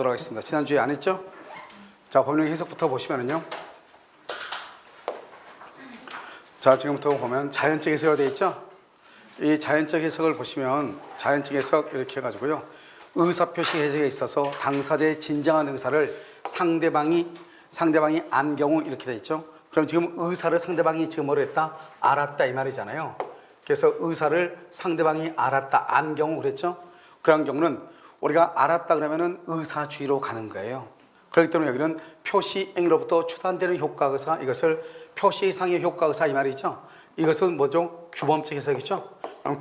보도록 하겠습니다. 지난주에 안 했죠? 자, 법령 해석부터 보시면은요. 자, 지금부터 보면 자연적 해석이 되어 있죠? 이 자연적 해석을 보시면 자연적 해석 이렇게 해가지고요. 의사표시 해석에 있어서 당사자의 진정한 의사를 상대방이 안 경우 이렇게 되어 있죠. 그럼 지금 의사를 상대방이 지금 뭐로 했다? 알았다 이 말이잖아요. 그래서 의사를 상대방이 알았다 안 경우 그랬죠. 그런 경우는 우리가 알았다 그러면은 의사주의로 가는 거예요. 그렇기 때문에 여기는 표시행위로부터 추단되는 효과의사, 이것을 표시상의 효과의사 이 말이죠. 이것은 뭐죠? 규범적 해석이죠.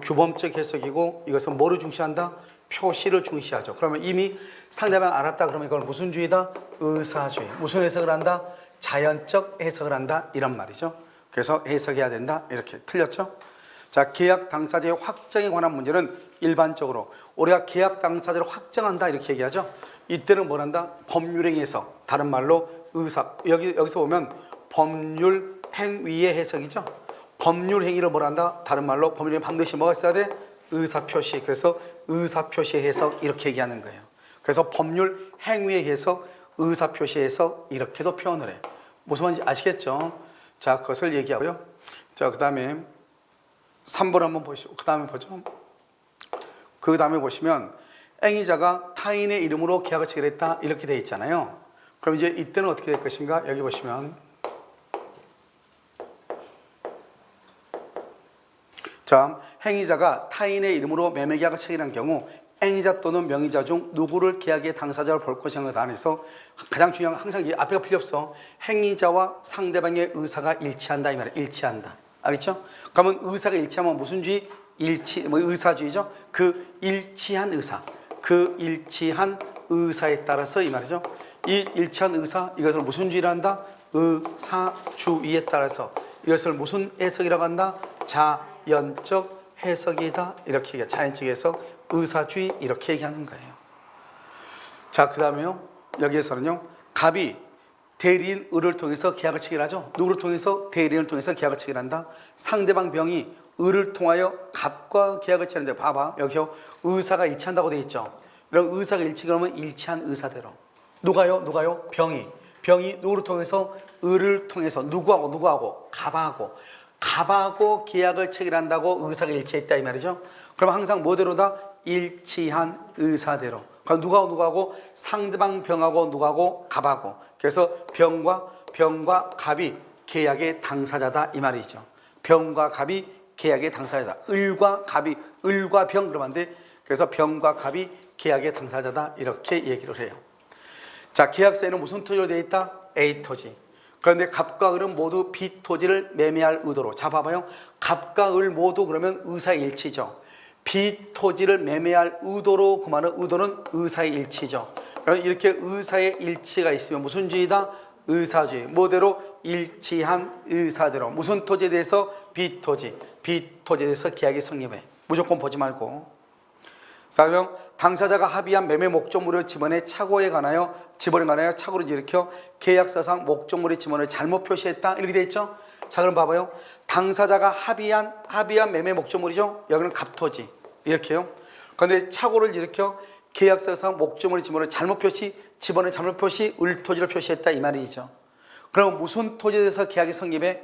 규범적 해석이고 이것은 뭐를 중시한다? 표시를 중시하죠. 그러면 이미 상대방 알았다 그러면 이걸 무슨 주의다? 의사주의. 무슨 해석을 한다? 자연적 해석을 한다 이런 말이죠. 그래서 해석해야 된다 이렇게 틀렸죠. 자, 계약 당사자의 확정에 관한 문제는 일반적으로 우리가 계약 당사자를 확정한다 이렇게 얘기하죠. 이때는 뭘 한다? 법률행위 해석, 다른 말로 의사. 여기서 보면 법률 행위의 해석이죠. 법률 행위를 뭘 한다? 다른 말로 법률행위 반드시 뭐가 있어야 돼? 의사표시. 그래서 의사표시 해석 이렇게 얘기하는 거예요. 그래서 법률 행위의 해석, 의사표시 해석 이렇게도 표현을 해. 무슨 말인지 아시겠죠? 자, 그것을 얘기하고요. 자, 그 다음에 3번 한번 보시고 그 다음에 보죠. 그 다음에 보시면 행위자가 타인의 이름으로 계약을 체결했다 이렇게 되어 있잖아요. 그럼 이제 이때는 어떻게 될 것인가? 여기 보시면 자, 행위자가 타인의 이름으로 매매계약을 체결한 경우 행위자 또는 명의자 중 누구를 계약의 당사자로 볼 것인가에 관해서 가장 중요한 건 항상 앞에가 필요 없어. 행위자와 상대방의 의사가 일치한다 이 말이야. 일치한다. 알겠죠? 그러면 의사가 일치하면 무슨 주의? 의사주의죠. 그 일치한 의사. 그 일치한 의사에 따라서 이 말이죠. 이 일치한 의사, 이것을 무슨 주의를 한다? 의사주의에 따라서 이것을 무슨 해석이라고 한다? 자연적 해석이다. 이렇게 얘기해. 자연적 해석, 의사주의 이렇게 얘기하는 거예요. 자, 그 다음에요. 여기에서는요. 갑이 대리인 을을 통해서 계약을 체결하죠. 누구를 통해서? 대리인을 통해서 계약을 체결한다. 상대방 병이 을을 통하여 갑과 계약을 체결하는데 봐봐. 여기서 의사가 일치한다고 되어 있죠. 그럼 의사가 일치하면 일치한 의사대로. 누가요? 병이 누구를 통해서? 을을 통해서. 누구하고? 갑하고 계약을 체결한다고 의사가 일치했다 이 말이죠. 그럼 항상 뭐대로다? 일치한 의사대로. 그럼 누구하고? 상대방 병하고 누구하고? 갑하고. 그래서 병과 갑이 계약의 당사자다 이 말이죠. 병과 갑이 계약의 당사자다. 을과 병 그러면 안 돼. 그래서 병과 갑이 계약의 당사자다 이렇게 얘기를 해요. 자, 계약서에는 무슨 토지로 되어 있다? A 토지. 그런데 갑과 을은 모두 B 토지를 매매할 의도로. 자, 봐봐요. 갑과 을 모두 그러면 의사의 일치죠. B 토지를 매매할 의도로 그 말은 의도는 의사의 일치죠. 그럼 이렇게 의사의 일치가 있으면 무슨 주의다? 의사주의. 뭐대로? 일치한 의사대로. 무슨 토지에 대해서? B 토지에 대해서 계약이 성립해. 무조건 보지 말고. 자, 그럼 당사자가 합의한 매매 목적물의 지번의 착오에 관하여 착오를 일으켜 계약서상 목적물의 지번을 잘못 표시했다 이렇게 돼 있죠. 자, 그럼 봐봐요. 당사자가 합의한 매매 목적물이죠. 여기는 갑토지 이렇게요. 그런데 착오를 일으켜 계약서상 목적물의 지번을 잘못 표시, 지번을 잘못 표시, 을토지를 표시했다 이 말이죠. 그럼 무슨 토지에 대해서 계약이 성립해?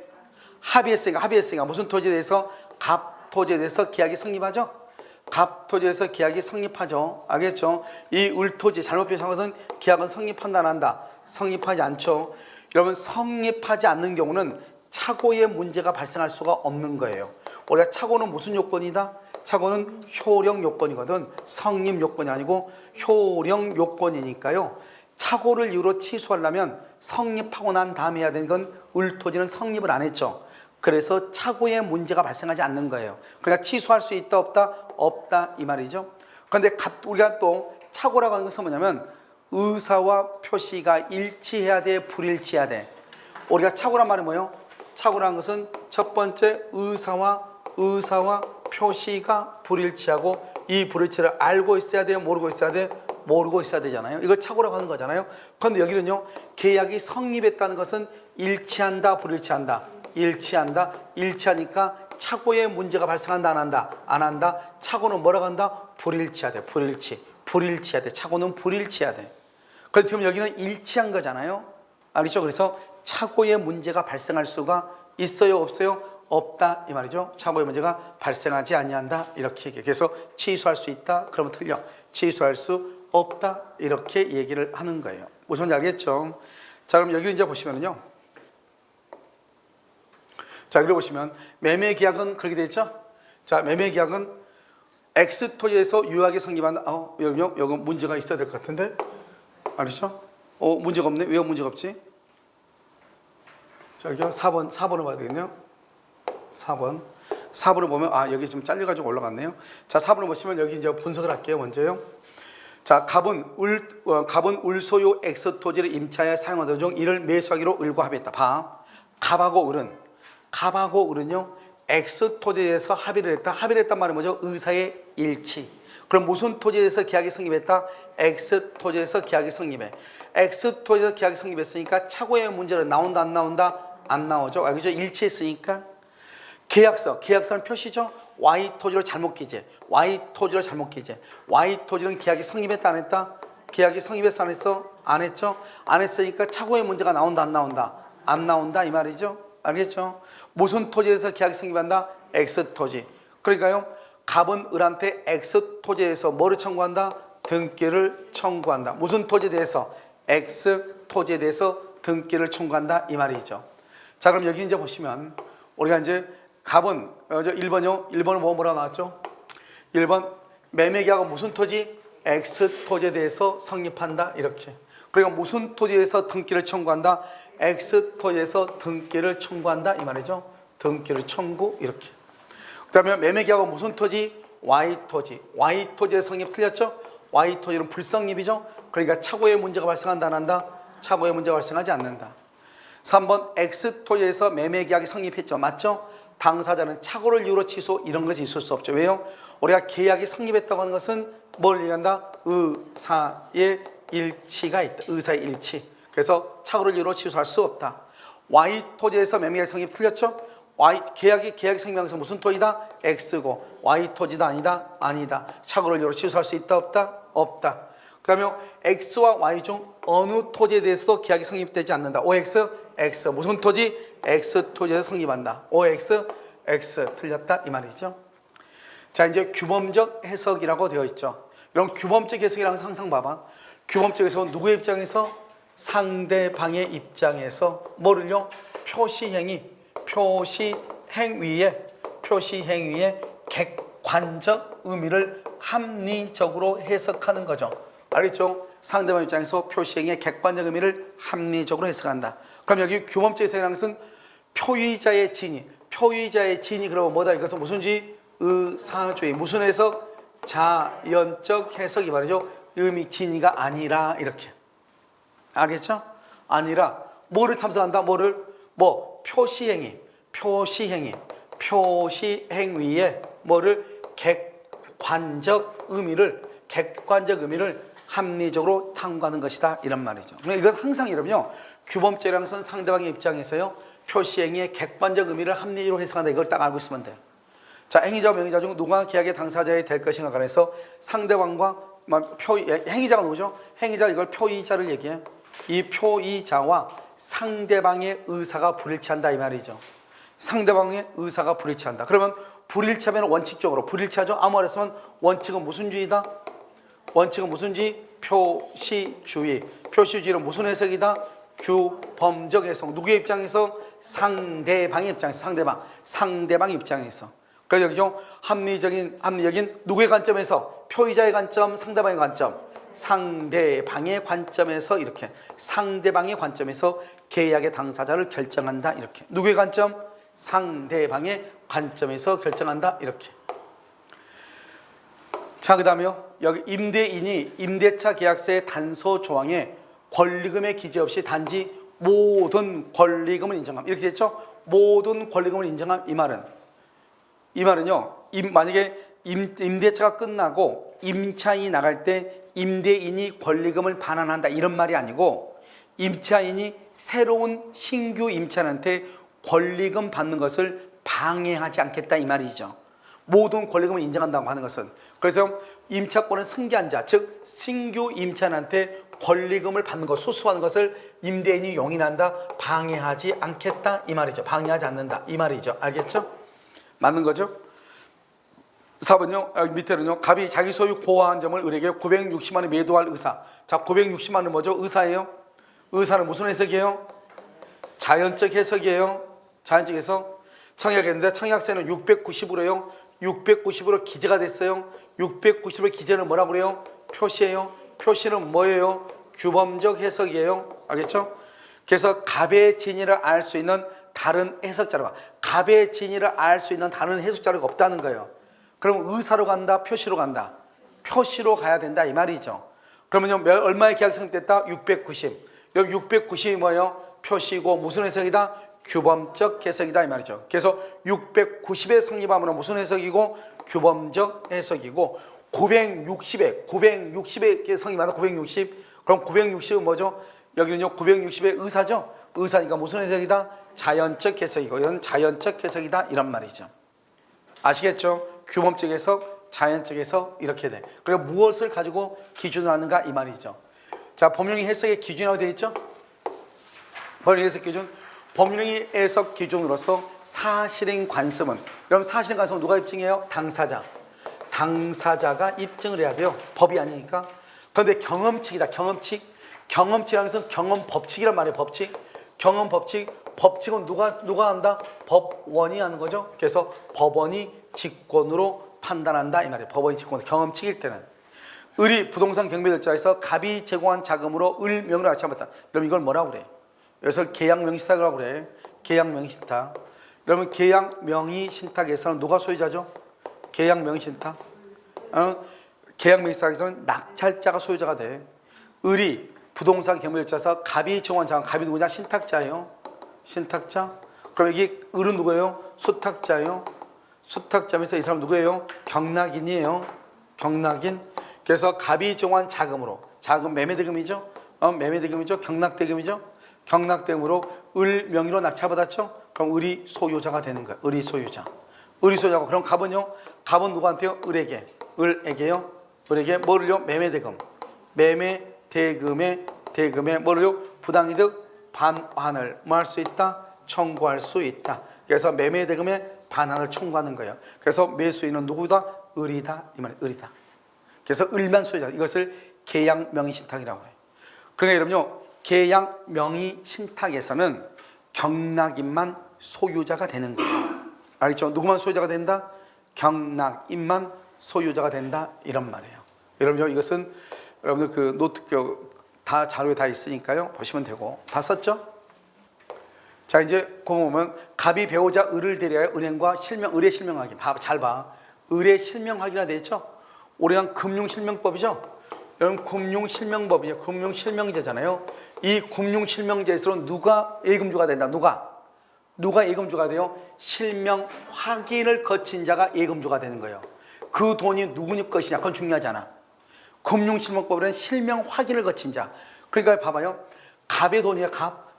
합의했으니까 무슨 토지에 대해서? 갑토지에 대해서 계약이 성립하죠. 갑토지에서 계약이 성립하죠. 알겠죠? 이 을토지 잘못 표시한 것은 계약은 성립한다 안 한다? 성립하지 않죠. 여러분, 성립하지 않는 경우는 착오의 문제가 발생할 수가 없는 거예요. 우리가 착오는 무슨 요건이다? 착오는 효력 요건이거든. 성립 요건이 아니고 효력 요건이니까요. 착오를 이유로 취소하려면 성립하고 난 다음에 해야 되는 건 을토지는 성립을 안 했죠. 그래서 착오의 문제가 발생하지 않는 거예요. 그러니까 취소할 수 있다 없다 이 말이죠. 그런데 우리가 또 착오라고 하는 것은 뭐냐면 의사와 표시가 일치해야 돼, 불일치해야 돼. 우리가 착오란 말이 뭐예요? 착오라는 것은 첫 번째 의사와 표시가 불일치하고 이 불일치를 알고 있어야 돼요, 모르고 있어야 돼? 모르고 있어야 되잖아요. 이걸 착오라고 하는 거잖아요. 그런데 여기는요, 계약이 성립했다는 것은 일치한다, 불일치한다? 일치하니까 착오의 문제가 발생한다 안 한다? 착오는 뭐라고 한다? 불일치해야 돼. 불일치해야 돼. 착오는 불일치해야 돼. 그래서 지금 여기는 일치한 거잖아요. 알겠죠? 그래서 착오의 문제가 발생할 수가 있어요, 없어요? 없다 이 말이죠. 착오의 문제가 발생하지 아니한다 이렇게 얘기해요. 그래서 취소할 수 있다 그러면 틀려. 취소할 수 없다 이렇게 얘기를 하는 거예요. 무슨 말인지 알겠죠? 자, 그럼 여기를 이제 보시면은요. 자, 여기 보시면 매매 계약은 그렇게 되어 있죠? 자, 매매 계약은 X 토지에서 유효하게 성립한다. 여기 문제가 있어야 될 것 같은데. 알겠죠? 문제가 없네. 왜 문제가 없지? 자, 여기요. 4번을 봐야 되겠네요. 4번을 보면 여기 좀 잘려가지고 올라갔네요. 자, 4번을 보시면 여기 이제 분석을 할게요. 먼저요. 자, 갑은 울소유 X 토지를 임차에 사용하던 중 이를 매수하기로 을과 합의했다. 봐. 갑하고 을은요. X 토지에 대해서 합의를 했다. 합의를 했단 말은 뭐죠? 의사의 일치. 그럼 무슨 토지에 대해서 계약이 성립했다? X 토지에서 계약이 성립해. X 토지에서 계약이 성립했으니까 착오의 문제는 나온다 안 나온다? 안 나오죠. 알겠죠? 일치했으니까. 계약서는 표시죠. Y 토지로 잘못 기재. Y 토지는 계약이 성립했다 안 했다? 계약이 성립했어 안 했어? 안 했죠. 안 했으니까 착오의 문제가 나온다 안 나온다? 안 나온다 이 말이죠. 알겠죠? 무슨 토지에서 계약이 성립한다? X 토지. 그러니까요. 갑은 을한테 X 토지에서 뭐를 청구한다? 등기를 청구한다. 무슨 토지에 대해서? X 토지에 대해서 등기를 청구한다 이 말이죠. 자, 그럼 여기 이제 보시면 우리가 이제 갑은 1번요. 1번은 뭐라 나왔죠? 1번 매매계약은 무슨 토지? X 토지에 대해서 성립한다 이렇게. 그러니까 무슨 토지에서 등기를 청구한다? X 토지에서 등기를 청구한다 이 말이죠. 등기를 청구 이렇게. 그다음에 매매계약은 무슨 토지? Y 토지에서 성립 틀렸죠? Y 토지는 불성립이죠. 그러니까 착오의 문제가 발생한다 안 한다? 착오의 문제가 발생하지 않는다. 3번 X 토지에서 매매계약이 성립했죠. 맞죠? 당사자는 착오를 이유로 취소 이런 것이 있을 수 없죠. 왜요? 우리가 계약이 성립했다고 하는 것은 뭘 얘기한다? 의사의 일치가 있다. 의사의 일치. 그래서 착오를 이유로 취소할 수 없다. Y 토지에서 매매계약 성립 틀렸죠? 계약이 성립하면서 무슨 토지다? X고 Y 토지다 아니다? 아니다. 착오를 이유로 취소할 수 있다 없다? 없다. 그 다음에 X와 Y 중 어느 토지에 대해서도 계약이 성립되지 않는다. OX, X. 무슨 토지? X 토지에서 성립한다. OX, X. 틀렸다 이 말이죠. 자, 이제 규범적 해석이라고 되어 있죠. 그럼 규범적 해석이라는 거 항상 봐봐. 규범적 해석은 누구의 입장에서? 상대방의 입장에서 뭐를요? 표시행위의 객관적 의미를 합리적으로 해석하는 거죠. 알겠죠? 상대방 입장에서 표시행위의 객관적 의미를 합리적으로 해석한다. 그럼 여기 규범적 해석이라는 것은 표의자의 진위 그러면 뭐다? 이것은 무슨지? 의사주의. 무슨 해석? 자연적 해석이 말이죠. 의미 진위가 아니라 이렇게. 알겠죠? 아니라 뭐를 탐색한다? 표시행위의 뭐를 객관적 의미를 합리적으로 탐구하는 것이다 이런 말이죠. 이건 항상 여러분요. 규범적이라는 것은 상대방의 입장에서요. 표시행위의 객관적 의미를 합리적으로 해석한다. 이걸 딱 알고 있으면 돼요. 자, 행위자와 명의자 중 누가 계약의 당사자에 될 것인가 관해서 상대방과 행위자가 누구죠? 행위자 이걸 표의자를 얘기해요. 이 표의자와 상대방의 의사가 불일치한다 이 말이죠. 상대방의 의사가 불일치한다. 그러면 불일치하면 원칙적으로 불일치하죠. 아무 말했으면 원칙은 무슨 주의다? 원칙은 무슨 주의? 표시주의. 표시주의는 무슨 해석이다? 규범적 해석. 누구의 입장에서? 상대방의 입장에서. 상대방 입장에서. 그래서 여기죠. 합리적인 누구의 관점에서? 표의자의 관점, 상대방의 관점. 상대방의 관점에서 이렇게. 상대방의 관점에서 계약의 당사자를 결정한다 이렇게. 누구의 관점? 상대방의 관점에서 결정한다 이렇게. 자, 그 다음에요. 여기 임대인이 임대차 계약서의 단서 조항에 권리금의 기재 없이 단지 모든 권리금을 인정함. 이렇게 됐죠? 모든 권리금을 인정함. 이 말은요. 만약에 임대차가 끝나고 임차인이 나갈 때 임대인이 권리금을 반환한다 이런 말이 아니고 임차인이 새로운 신규 임차인한테 권리금 받는 것을 방해하지 않겠다 이 말이죠. 모든 권리금을 인정한다고 하는 것은. 그래서 임차권을 승계한 자, 즉 신규 임차인한테 권리금을 받는 것, 소수하는 것을 임대인이 용인한다, 방해하지 않겠다 이 말이죠. 방해하지 않는다 이 말이죠. 알겠죠? 맞는 거죠? 4번요. 밑에는요. 갑이 자기 소유 고아한 점을 을에게 960만 원 매도할 의사. 자, 960만 원 뭐죠? 의사예요. 의사는 무슨 해석이에요? 자연적 해석이에요. 자연적 해석. 청약했는데 청약세는 690으로요. 690으로 기재가 됐어요. 690으로 기재는 뭐라고 그래요? 표시예요. 표시는 뭐예요? 규범적 해석이에요. 알겠죠? 그래서 갑의 진위를 알 수 있는 다른 해석자료가, 갑의 진위를 알 수 있는 다른 해석자료가 없다는 거예요. 그럼 의사로 간다, 표시로 간다? 표시로 가야 된다 이 말이죠. 그러면요, 얼마의 계약이 성립됐다? 690. 여기 690이 뭐예요? 표시고 무슨 해석이다? 규범적 해석이다 이 말이죠. 그래서 690에 성립하면 무슨 해석이고? 규범적 해석이고, 960에 성립하다 960. 그럼 960은 뭐죠? 여기는요 960의 의사죠. 의사니까 무슨 해석이다? 자연적 해석이고, 이건 자연적 해석이다 이런 말이죠. 아시겠죠? 규범적 해석, 자연적 해석 이렇게 돼. 그리고 무엇을 가지고 기준을 하는가 이 말이죠. 자, 법률행위 해석의 기준이라고 되어 있죠? 법률행위 해석 기준. 법률행위 해석 기준으로서 사실행 관습은, 그럼 사실행 관습은 누가 입증해요? 당사자. 당사자가 입증을 해야 돼요. 법이 아니니까. 그런데 경험칙이다. 경험칙. 경험칙이라는 것은 경험 법칙이란 말이에요. 법칙. 경험 법칙. 법칙은 누가 한다? 법원이 하는 거죠. 그래서 법원이 직권으로 판단한다 이 말이에요. 법원이 직권. 경험칙일 때는. 을이 부동산 경매절차에서 갑이 제공한 자금으로 을 명의로 낙찰받았다. 그럼 이걸 뭐라고 그래? 이것을 계약 명의 신탁이라고 그래. 계약 명의 신탁. 그러면 계약 명의 신탁에서는 누가 소유자죠? 계약 명의 신탁. 계약 명의 신탁에서는 낙찰자가 소유자가 돼. 을이 부동산 경매절차에서 갑이 제공한 자금, 갑이 누구냐? 신탁자예요. 신탁자. 그럼 여기 을은 누구예요? 수탁자예요. 수탁자면서 이 사람 누구예요? 경락인이에요. 경락인. 그래서 갑이 제공한 자금으로, 자금 매매대금이죠. 매매대금이죠. 경락대금이죠. 경락대금으로 을 명의로 낙찰받았죠. 그럼 을이 소유자가 되는 거예요. 을이 소유자. 을이 소유자고, 그럼 갑은요? 갑은 누구한테요? 을에게. 을에게요. 을에게 뭐를요? 매매대금. 매매대금에 뭐를요? 부당이득 반환을 뭐 할 수 있다? 청구할 수 있다. 그래서 매매대금에 반환을 청구하는 거예요. 그래서 매수인은 누구다? 을이다 이 말이에요. 을이다. 그래서 을만 소유자. 이것을 계약 명의 신탁이라고 해요. 그러니까 여러분요, 계약 명의 신탁에서는 경락인만 소유자가 되는 거예요. 알겠죠? 누구만 소유자가 된다? 경락인만 소유자가 된다 이런 말이에요. 여러분요, 이것은 여러분들 그 노트 다 자료에 다 있으니까요, 보시면 되고. 다 썼죠? 자, 이제 보면 갑이 배우자 을을 대리하여 은행과 을의 실명하기. 잘 봐. 을의 실명하기라 되어 있죠? 오래간 금융실명법이죠? 여러분, 금융실명법이죠. 금융실명제잖아요. 이 금융실명제에서는 누가 예금주가 된다? 누가 예금주가 돼요? 실명 확인을 거친 자가 예금주가 되는 거예요. 그 돈이 누구 것이냐? 그건 중요하지 않아. 금융실명법에는 실명 확인을 거친 자. 그러니까 봐봐요. 갑의 돈이야,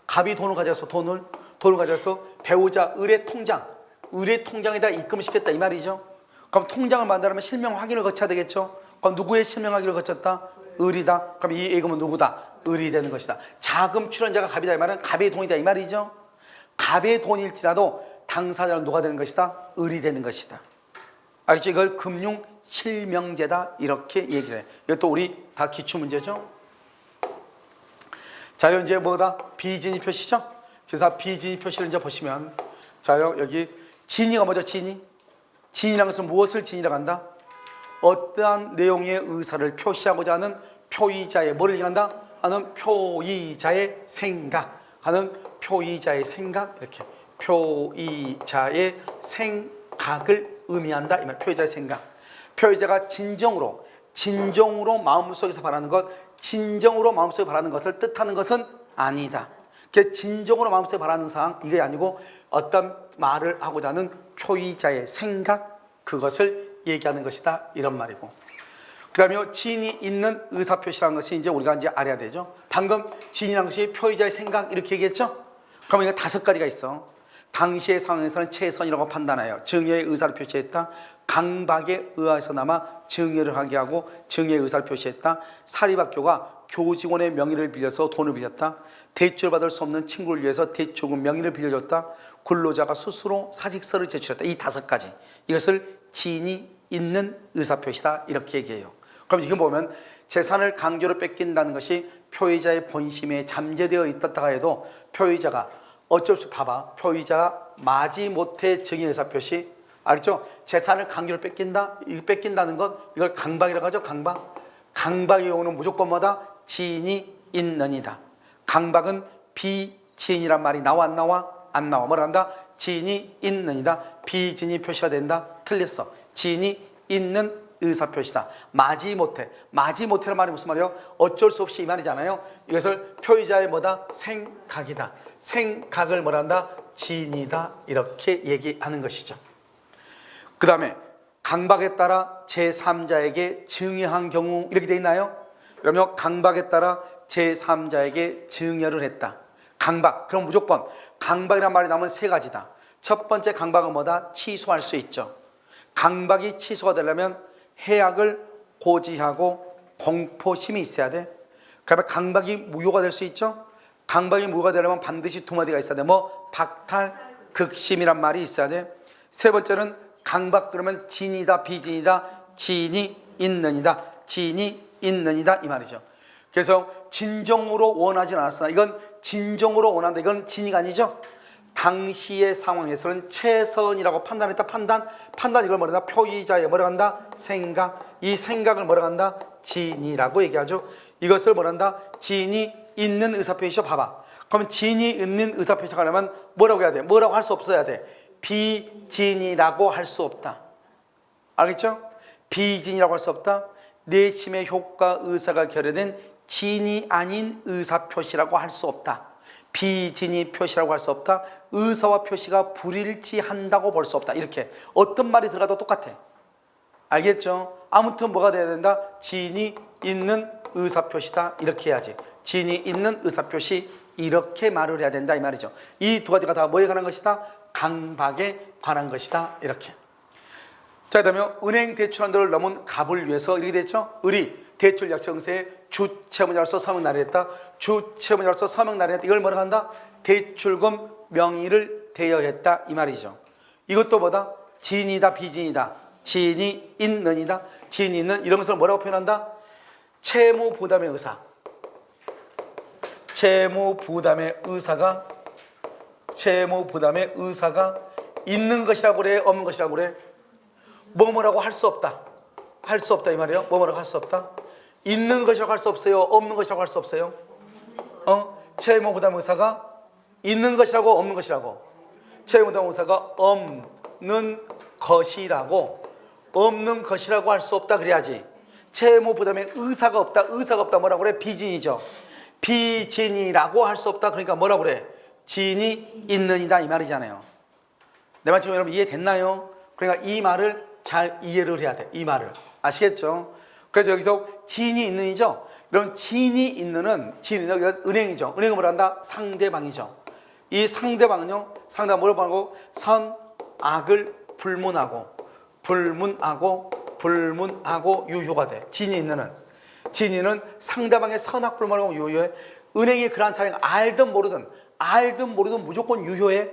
갑이 돈을 가져서 돈을 가져서 배우자 을의 통장에다 입금을 시켰다 이 말이죠. 그럼 통장을 만들려면 실명 확인을 거쳐야 되겠죠. 그럼 누구의 실명 확인을 거쳤다? 을이다. 그럼 이 예금은 누구다? 을이 되는 것이다. 자금 출연자가 갑이다 이 말은 갑의 돈이다 이 말이죠. 갑의 돈일지라도 당사자는 누가 되는 것이다? 을이 되는 것이다. 알겠죠? 이걸 금융 실명제다 이렇게 얘기를 해. 이것도 우리 다 기출문제죠. 자, 이제 뭐다? 비진위 표시죠. 그래서 비진위 표시를 이제 보시면, 자요, 여기 진위가 뭐죠? 진위라는 것은 무엇을 진위라고 한다? 어떠한 내용의 의사를 표시하고자 하는 표의자의 뭐를 얘기한다? 하는 표의자의 생각, 이렇게 표의자의 생각을 의미한다 이 말. 표의자의 생각. 표의자가 진정으로 마음속에서 바라는 것, 진정으로 마음속에 바라는 것을 뜻하는 것은 아니다. 그 진정으로 마음속에 바라는 사항 이게 아니고 어떤 말을 하고자 하는 표의자의 생각, 그것을 얘기하는 것이다 이런 말이고. 그다음에 진이 있는 의사표시라는 것이 이제 우리가 이제 알아야 되죠. 방금 진이라는 것이 표의자의 생각 이렇게 얘기했죠. 그러면 이게 5가지가 있어. 당시의 상황에서는 최선이라고 판단하여 증여의 의사를 표시했다. 강박에 의하여서나마 증여를 하게 하고 증여의 의사를 표시했다. 사립학교가 교직원의 명의를 빌려서 돈을 빌렸다. 대출받을 수 없는 친구를 위해서 대출금 명의를 빌려줬다. 근로자가 스스로 사직서를 제출했다. 이 5가지. 이것을 지인이 있는 의사표시다. 이렇게 얘기해요. 그럼 지금 보면 재산을 강제로 뺏긴다는 것이 표의자의 본심에 잠재되어 있었다가 해도 표의자가 어쩔 수 봐봐. 표의자가 마지못해 증인 의사표시. 알겠죠? 재산을 강제로 뺏긴다. 이 뺏긴다는 건 이걸 강박이라고 하죠. 강박. 강박의 경우는 무조건 뭐다? 지인이 있느니다. 강박은 비지인이란 말이 나와 안 나와? 안 나와. 뭐라 한다? 지인이 있느니다. 비지인이 표시가 된다. 틀렸어. 지인이 있는 의사표시다. 마지못해. 마지못해란 말이 무슨 말이에요? 어쩔 수 없이 이 말이잖아요. 이것을 표의자의 뭐다? 생각이다. 생각을 뭐라 한다? 지인이다. 이렇게 얘기하는 것이죠. 그 다음에 강박에 따라 제3자에게 증여한 경우 이렇게 돼 있나요? 그러면 강박에 따라 제3자에게 증여를 했다. 강박. 그럼 무조건 강박이란 말이 나오면 3가지다. 첫 번째 강박은 뭐다? 취소할 수 있죠. 강박이 취소가 되려면 해악을 고지하고 공포심이 있어야 돼. 그러면 강박이 무효가 될 수 있죠. 강박이 무효가 되려면 반드시 2마디가 있어야 돼. 뭐 박탈, 극심이란 말이 있어야 돼. 세 번째는 강박 그러면 진이다 비진이다. 지인이 있느니다. 지인이 있느니다 이 말이죠. 그래서 진정으로 원하진 않았으나 이건 진정으로 원한다. 이건 진이가 아니죠. 당시의 상황에서는 최선이라고 판단했다. 판단 이걸 뭐라 한다? 표의자의 뭐라 한다? 생각. 이 생각을 뭐라 한다? 지인이라고 얘기하죠. 이것을 뭐라 한다? 지인이 있는 의사표시죠. 봐봐. 그러면 지인이 있는 의사표시가 하려면 뭐라고 해야 돼? 뭐라고 할 수 없어야 돼? 비지인이라고 할 수 없다. 알겠죠? 비지인이라고 할 수 없다. 내심의 효과 의사가 결여된 진이 아닌 의사표시라고 할 수 없다. 비진이 표시라고 할 수 없다. 의사와 표시가 불일치한다고 볼 수 없다. 이렇게 어떤 말이 들어가도 똑같아. 알겠죠? 아무튼 뭐가 돼야 된다? 진이 있는 의사표시다. 이렇게 해야지. 진이 있는 의사표시 이렇게 말을 해야 된다 이 말이죠. 이 2가지가 다 뭐에 관한 것이다? 강박에 관한 것이다. 이렇게. 자, 그다음에 은행 대출한도를 넘은 갑을 위해서 이렇게 됐죠. 을이 대출 약정세에 주채무자로서 서명 날했다. 주채무자로서 서명 날했다. 이걸 뭐라고 한다? 대출금 명의를 대여했다 이 말이죠. 이것도 뭐다? 지인이다 비지인이다. 지인이 있느니다. 지인이 있는 이런 것을 뭐라고 표현한다? 채무 부담의 의사. 채무 부담의 의사가 있는 것이라고 그래? 없는 것이라고 그래? 뭐라고 할 수 없다. 할 수 없다 이 말이에요. 뭐라고 할 수 없다. 있는 것이라고 할 수 없어요. 없는 것이라고 할 수 없어요. 채무 부담 의사가 있는 것이라고 없는 것이라고. 채무 부담 의사가 없는 것이라고 할 수 없다 그래야지. 채무 부담의 의사가 없다. 의사가 없다 뭐라고 그래? 비진이죠. 비진이라고 할 수 없다. 그러니까 뭐라고 그래? 진이 있느니다 이 말이잖아요. 내 말 지금 여러분 이해됐나요? 그러니까 이 말을 잘 이해를 해야 돼. 이 말을. 아시겠죠? 그래서 여기서 진이 있는이죠. 그럼 진이 있는은 은행이죠. 은행은 뭐라 한다? 상대방이죠. 이 상대방은요. 상대방 뭐라고 하고 선, 악을 불문하고 유효가 돼. 진이 있는은. 진이는 상대방의 선악 불문하고 유효해. 은행이 그러한 사정을 알든 모르든 무조건 유효해.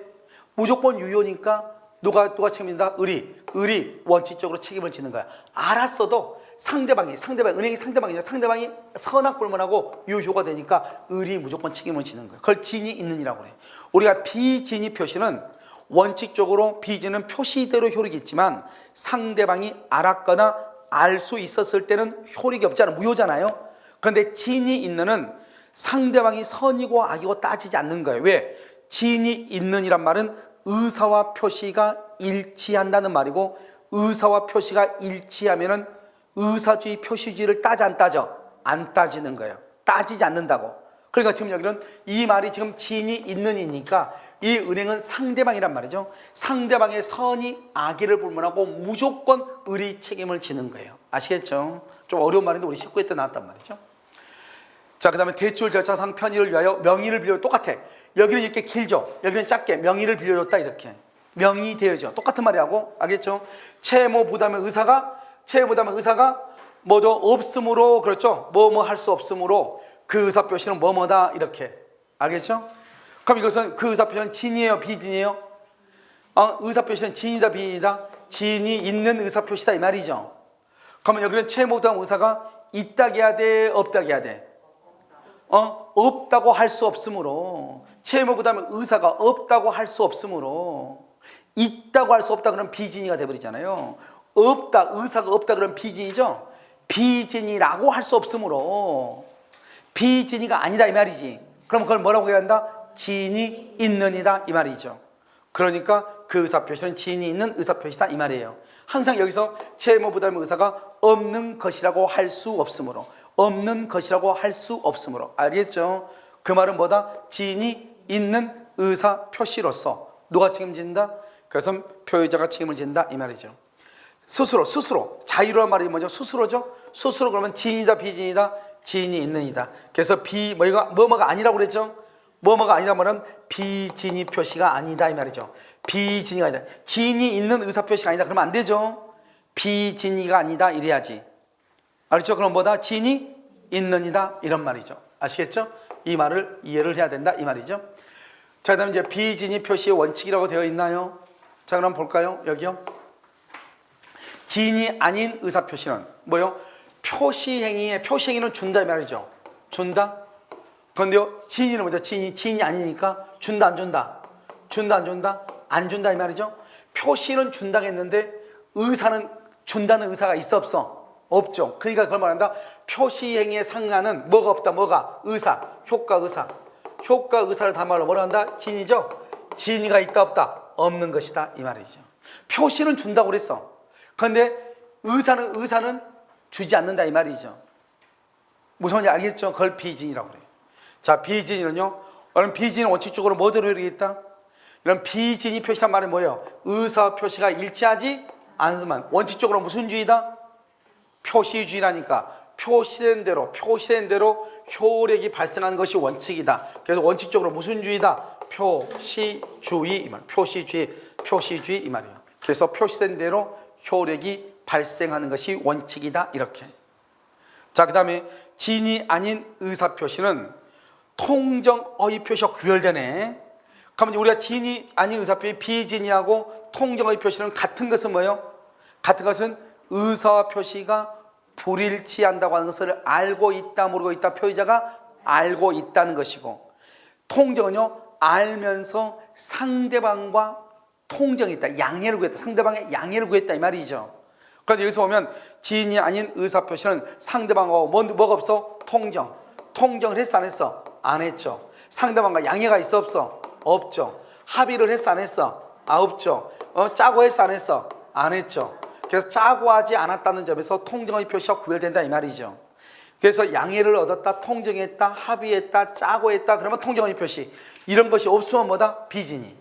무조건 유효니까 누가 책임진다? 을이 원칙적으로 책임을 지는 거야. 알았어도 상대방이 은행이 상대방이냐. 상대방이 선악불문하고 유효가 되니까 을이 무조건 책임을 지는 거야. 그걸 진이 있는이라고 그래. 우리가 비진이 표시는 원칙적으로 비진은 표시대로 효력이 있지만 상대방이 알았거나 알 수 있었을 때는 효력이 없잖아. 무효잖아요. 그런데 진이 있는은 상대방이 선이고 악이고 따지지 않는 거예요. 왜? 진이 있는이란 말은 의사와 표시가 일치한다는 말이고 의사와 표시가 일치하면은 의사주의 표시주의를 따져 안 따져? 안 따지는 거예요. 따지지 않는다고. 그러니까 지금 여기는 이 말이 지금 진이 있는이니까 이 은행은 상대방이란 말이죠. 상대방의 선이 악의를 불문하고 무조건 을이 책임을 지는 거예요. 아시겠죠? 좀 어려운 말인데 우리 19회 때 나왔단 말이죠. 자, 그 다음에 대출 절차상 편의를 위하여 명의를 빌려 똑같아. 여기는 이렇게 길죠. 여기는 짧게 명의를 빌려줬다 이렇게. 명의 대여죠. 똑같은 말이라고. 알겠죠? 채무 부담의 의사가 뭐죠? 없으므로, 그렇죠? 뭐뭐 할 수 없으므로 그 의사표시는 뭐뭐다, 이렇게. 알겠죠? 그럼 이것은 그 의사표시는 진이에요, 비진이에요? 의사표시는 진이다, 비진이다? 진이 있는 의사표시다, 이 말이죠. 그러면 여기는 최모당 의사가 있다게 해야 돼, 없다게 해야 돼? 없다고 할 수 없으므로, 채무보다는 의사가 없다고 할 수 없으므로, 있다고 할 수 없다 그러면 비진이가 돼버리잖아요. 없다, 의사가 없다 그러면 비진이죠. 비진이라고 할 수 없으므로 비진이가 아니다, 이 말이지. 그럼 그걸 뭐라고 해야 한다? 진이 있는이다, 이 말이죠. 그러니까 그 의사표시는 진이 있는 의사표시다, 이 말이에요. 항상 여기서 채무부담의 의사가 없는 것이라고 할 수 없으므로, 없는 것이라고 할 수 없으므로. 알겠죠? 그 말은 뭐다? 진이 있는 의사표시로서 누가 책임진다? 그래서 표의자가 책임을 진다, 이 말이죠. 스스로 자유란 말이 뭐죠? 스스로죠. 스스로 그러면 진이다, 비진이다? 진이 있는이다. 그래서 뭐가 아니라고 그랬죠? 뭐뭐가 아니다 말은 비진이 표시가 아니다, 이 말이죠. 비진이가 아니다. 진이 있는 의사표시가 아니다 그러면 안 되죠. 비진이가 아니다 이래야지. 알겠죠? 그럼 뭐다? 진이 있는이다, 이런 말이죠. 아시겠죠? 이 말을 이해를 해야 된다, 이 말이죠. 자, 그다음 이제 비진이 표시의 원칙이라고 되어 있나요? 자, 그럼 볼까요? 여기요. 진이 아닌 의사표시는 뭐요? 표시행위는 준다, 이 말이죠. 준다. 그런데요, 진이는 뭐죠? 진이 아니니까 준다, 안 준다? 준다, 안 준다? 안 준다, 이 말이죠. 표시는 준다고 했는데 의사는 준다는 의사가 있어, 없어? 없죠. 그러니까 그걸 말한다. 표시행위에 상하는 뭐가 없다, 뭐가? 의사, 효과 의사. 효과 의사를 담아로 뭐라 한다? 진이죠. 진이가 있다, 없다? 없는 것이다, 이 말이죠. 표시는 준다고 그랬어. 그런데 의사는 주지 않는다, 이 말이죠. 무슨 말인지 알겠죠? 그걸 비진이라고 그래요. 자, 비진이는요, 그럼 비진은 원칙적으로 뭐대로 이루겠다? 이런 비진이 표시란 말은 뭐예요? 의사 표시가 일치하지 않으면 원칙적으로 무슨 주의다? 표시주의라니까. 표시된 대로 효력이 발생하는 것이 원칙이다. 그래서 원칙적으로 무슨 주의다? 표시주의, 이 말. 표시주의 이 말이에요. 그래서 표시된 대로 효력이 발생하는 것이 원칙이다, 이렇게. 자, 그 다음에 진이 아닌 의사표시는 통정어의 표시와 구별되네. 그러면 우리가 진이 아닌 의사표시, 비진이하고 통정어의 표시는 같은 것은 뭐예요? 같은 것은 의사 표시가 불일치한다고 하는 것을 알고 있다, 모르고 있다, 표의자가 알고 있다는 것이고, 통정은요, 알면서 상대방과 통정이 있다, 양해를 구했다, 상대방의 양해를 구했다, 이 말이죠. 그래서 여기서 보면 진이 아닌 의사표시는 상대방하고 뭐가 없어? 통정을 했어, 안 했어? 안 했죠. 상대방과 양해가 있어, 없어? 없죠. 합의를 했어, 안 했어? 없죠. 짜고 했어, 안 했어? 안 했죠. 그래서 짜고 하지 않았다는 점에서 통정의 표시와 구별된다, 이 말이죠. 그래서 양해를 얻었다, 통정했다, 합의했다, 짜고 했다, 그러면 통정의 표시. 이런 것이 없으면 뭐다? 비진이.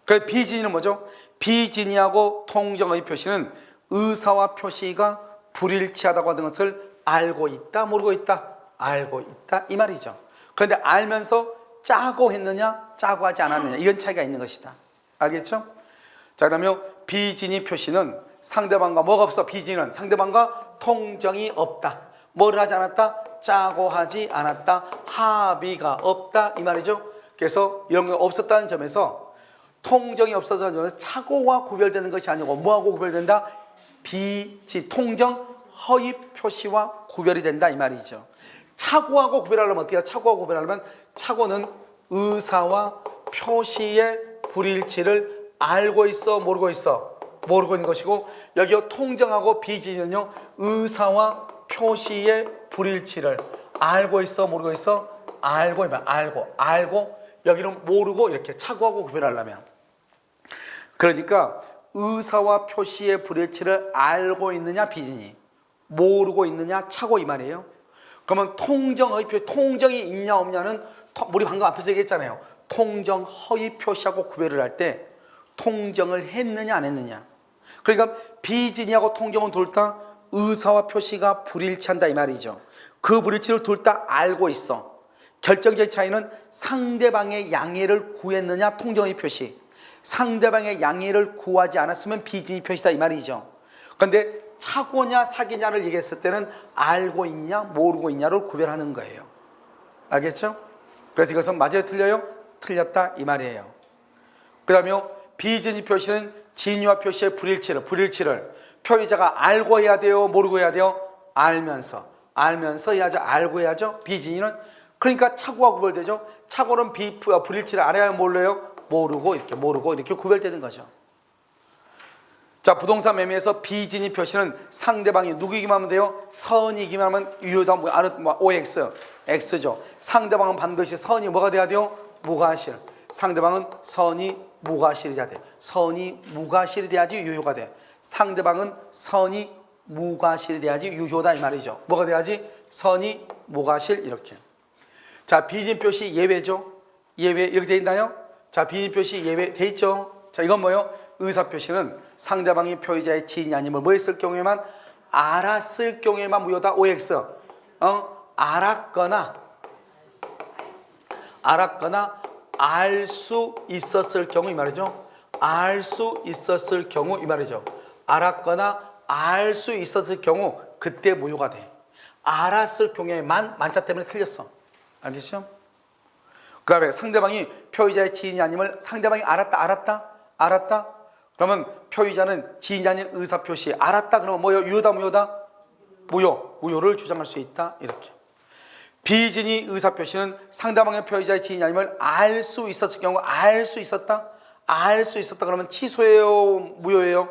그 비진이는 뭐죠? 비진이하고 통정의 표시는 의사와 표시가 불일치하다고 하는 것을 알고 있다, 모르고 있다? 알고 있다, 이 말이죠. 그런데 알면서 짜고 했느냐, 짜고 하지 않았느냐, 이런 차이가 있는 것이다. 알겠죠? 자, 그러면 비진이 표시는 상대방과 뭐가 없어? 비진은 상대방과 통정이 없다. 뭘 하지 않았다? 짜고 하지 않았다. 합의가 없다, 이 말이죠. 그래서 이런 거 없었다는 점에서 통정이 없어서 착오와 구별되는 것이 아니고 뭐하고 구별된다? 통정 허위 표시와 구별이 된다, 이 말이죠. 착오하고 구별하려면 어떻게 해요? 착오하고 구별하려면 착오는 의사와 표시의 불일치를 알고 있어, 모르고 있어? 모르고 있는 것이고, 여기 통정하고 비진은요, 의사와 표시의 불일치를 알고 있어, 모르고 있어? 알고, 알고, 여기는 모르고, 이렇게 착오하고 구별하려면. 그러니까 의사와 표시의 불일치를 알고 있느냐, 비진이? 모르고 있느냐, 착오, 이 말이에요. 그러면 통정의 표시, 통정이 있냐 없냐는 우리 방금 앞에서 얘기했잖아요. 통정 허위 표시하고 구별을 할 때 통정을 했느냐 안 했느냐. 그러니까 비진이하고 통정은 둘 다 의사와 표시가 불일치한다, 이 말이죠. 그 불일치를 둘 다 알고 있어. 결정적인 차이는 상대방의 양해를 구했느냐, 통정의 표시. 상대방의 양해를 구하지 않았으면 비진이 표시다, 이 말이죠. 그런데 착오냐 사기냐를 얘기했을 때는 알고 있냐 모르고 있냐를 구별하는 거예요. 알겠죠? 그래서 이것은 맞아요 틀려요? 틀렸다 이 말이에요. 그 다음에 비진위 표시는 진위와 표시의 불일치를 표의자가 알고 해야 돼요 모르고 해야 돼요? 알면서 해야죠. 알고 해야죠. 비진위는 그러니까 착오와 구별되죠. 착오는 불일치를 알아야 몰라요? 모르고 이렇게 구별되는 거죠. 자, 부동산 매매에서 비진위 표시는 상대방이 누구이기만 하면 돼요? 선이기만 하면 유효다, OX, X죠. 상대방은 반드시 선이 뭐가 돼야 돼요? 무과실. 상대방은 선이 무과실이 돼야 돼. 선이 무과실이 돼야지 유효가 돼. 상대방은 선이 무과실이 돼야지 유효다 이 말이죠. 뭐가 돼야지? 선이 무과실 이렇게. 자, 비진위 표시 예외죠. 예외 이렇게 돼 있나요? 자, 비진위 표시 예외 돼 있죠. 자, 이건 뭐예요? 의사 표시는 상대방이 표의자의 지인이 아님을 뭐 했을 경우에만 알았을 경우에만 무효다. OX. 알았거나 알 수 있었을 경우 이 말이죠. 알 수 있었을 경우 이 말이죠. 알았거나 알 수 있었을 경우 그때 무효가 돼. 알았을 경우에만 만자 때문에 틀렸어. 알겠죠? 그 다음에 상대방이 표의자의 지인이 아님을 상대방이 알았다? 그러면 표의자는 지인이 아닌 의사표시 알았다 그러면 뭐요? 유효다 무효다? 무효를 주장할 수 있다 이렇게. 비진위 의사표시는 상대방의 표의자의 지인이 아님을 알 수 있었을 경우 알 수 있었다 그러면 취소예요 무효예요?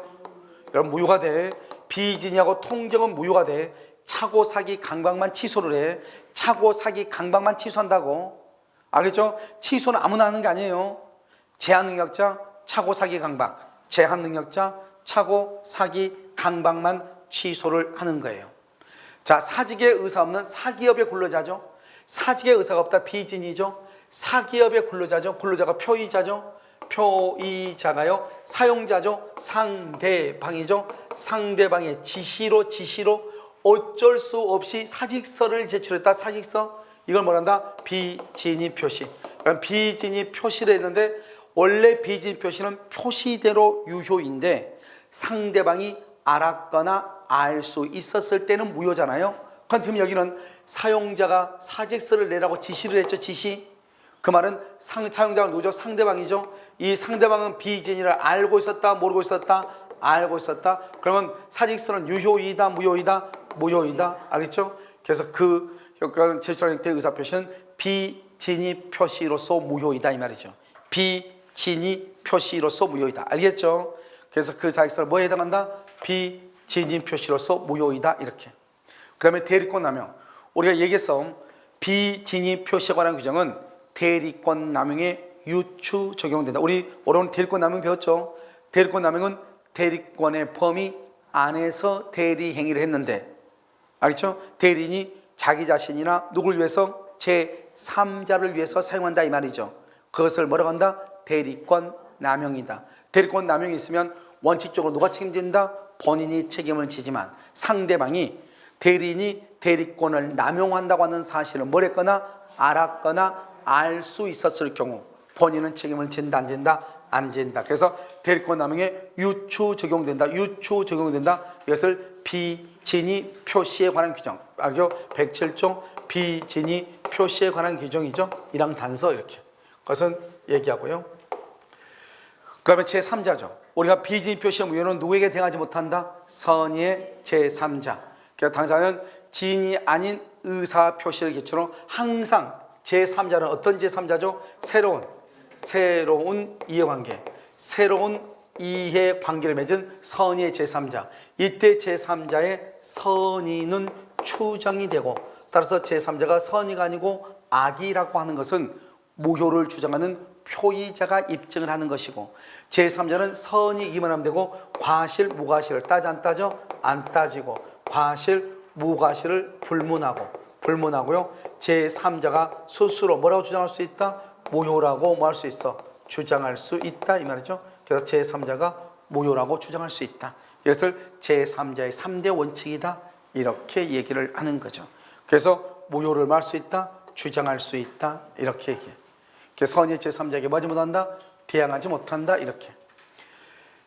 여러분 무효가 돼. 비진위하고 통정은 무효가 돼. 착오 사기 강박만 취소를 해. 착오 사기 강박만 취소한다고. 알겠죠? 취소는 아무나 하는 게 아니에요. 제한 능력자 착오 사기 강박, 제한 능력자 착오 사기 강박만 취소를 하는 거예요. 자, 사직의 의사 없는 사기업의 근로자죠. 사직의 의사가 없다 비진위죠. 사기업의 근로자죠. 근로자가 표의자죠. 표의자가요 사용자죠. 상대방이죠. 상대방의 지시로 어쩔 수 없이 사직서를 제출했다. 사직서 이걸 뭐란다? 비진위 표시. 그럼 비진위 표시를 했는데 원래 비진위 표시는 표시대로 유효인데 상대방이 알았거나 알 수 있었을 때는 무효잖아요. 그럼 지금 여기는 사용자가 사직서를 내라고 지시를 했죠. 지시. 그 말은 사용자가 누구죠? 상대방이죠. 이 상대방은 비진위를 알고 있었다 모르고 있었다? 알고 있었다. 그러면 사직서는 유효이다 무효이다? 무효이다. 알겠죠? 그래서 그 효과는 제출할 때 의사표시는 비진위 표시로서 무효이다 이 말이죠. 비진위 표시로서 무효이다. 알겠죠? 그래서 그 사직서를 뭐에 해당한다? 비진위 표시로서 무효이다 이렇게. 그 다음에 대리권 남용. 우리가 얘기했어. 비진위 표시에 관한 규정은 대리권 남용에 유추 적용된다. 우리 오늘 대리권 남용 배웠죠? 대리권 남용은 대리권의 범위 안에서 대리 행위를 했는데 알겠죠? 대리인이 자기 자신이나 누굴 위해서 제3자를 위해서 사용한다 이 말이죠. 그것을 뭐라고 한다? 대리권 남용이다. 대리권 남용이 있으면 원칙적으로 누가 책임진다? 본인이 책임을 지지만 상대방이 대리인이 대리권을 남용한다고 하는 사실을 뭐랬거나 알았거나 알 수 있었을 경우 본인은 책임을 진다 안 진다? 안 진다. 그래서 대리권 남용에 유추 적용된다. 이것을 비진위 표시에 관한 규정. 알죠? 107조 비진위 표시에 관한 규정이죠. 1항 단서 이렇게. 그것은 얘기하고요. 그 다음에 제3자죠. 우리가 비진위 표시의 무효는 누구에게 대응하지 못한다? 선의의 제3자. 그래서 당사자는 지인이 아닌 의사 표시를 기초로 항상 제3자는 어떤 제3자죠? 새로운 이해관계, 새로운 이해관계를 맺은 선의의 제3자. 이때 제3자의 선의는 추정이 되고 따라서 제3자가 선의가 아니고 악이라고 하는 것은 무효를 주장하는 표의자가 입증을 하는 것이고 제3자는 선의이기만 하면 되고 과실, 무과실을 따지 안 따져? 안 따지고 과실, 무과실을 불문하고요. 제3자가 스스로 뭐라고 주장할 수 있다? 무효라고 뭐 할 수 있어? 주장할 수 있다 이 말이죠. 그래서 제3자가 무효라고 주장할 수 있다. 이것을 제3자의 3대 원칙이다 이렇게 얘기를 하는 거죠. 그래서 무효를 말 수 있다, 주장할 수 있다 이렇게 얘기해. 그래서 선의 제3자에게 뭐하지 못한다? 대항하지 못한다 이렇게.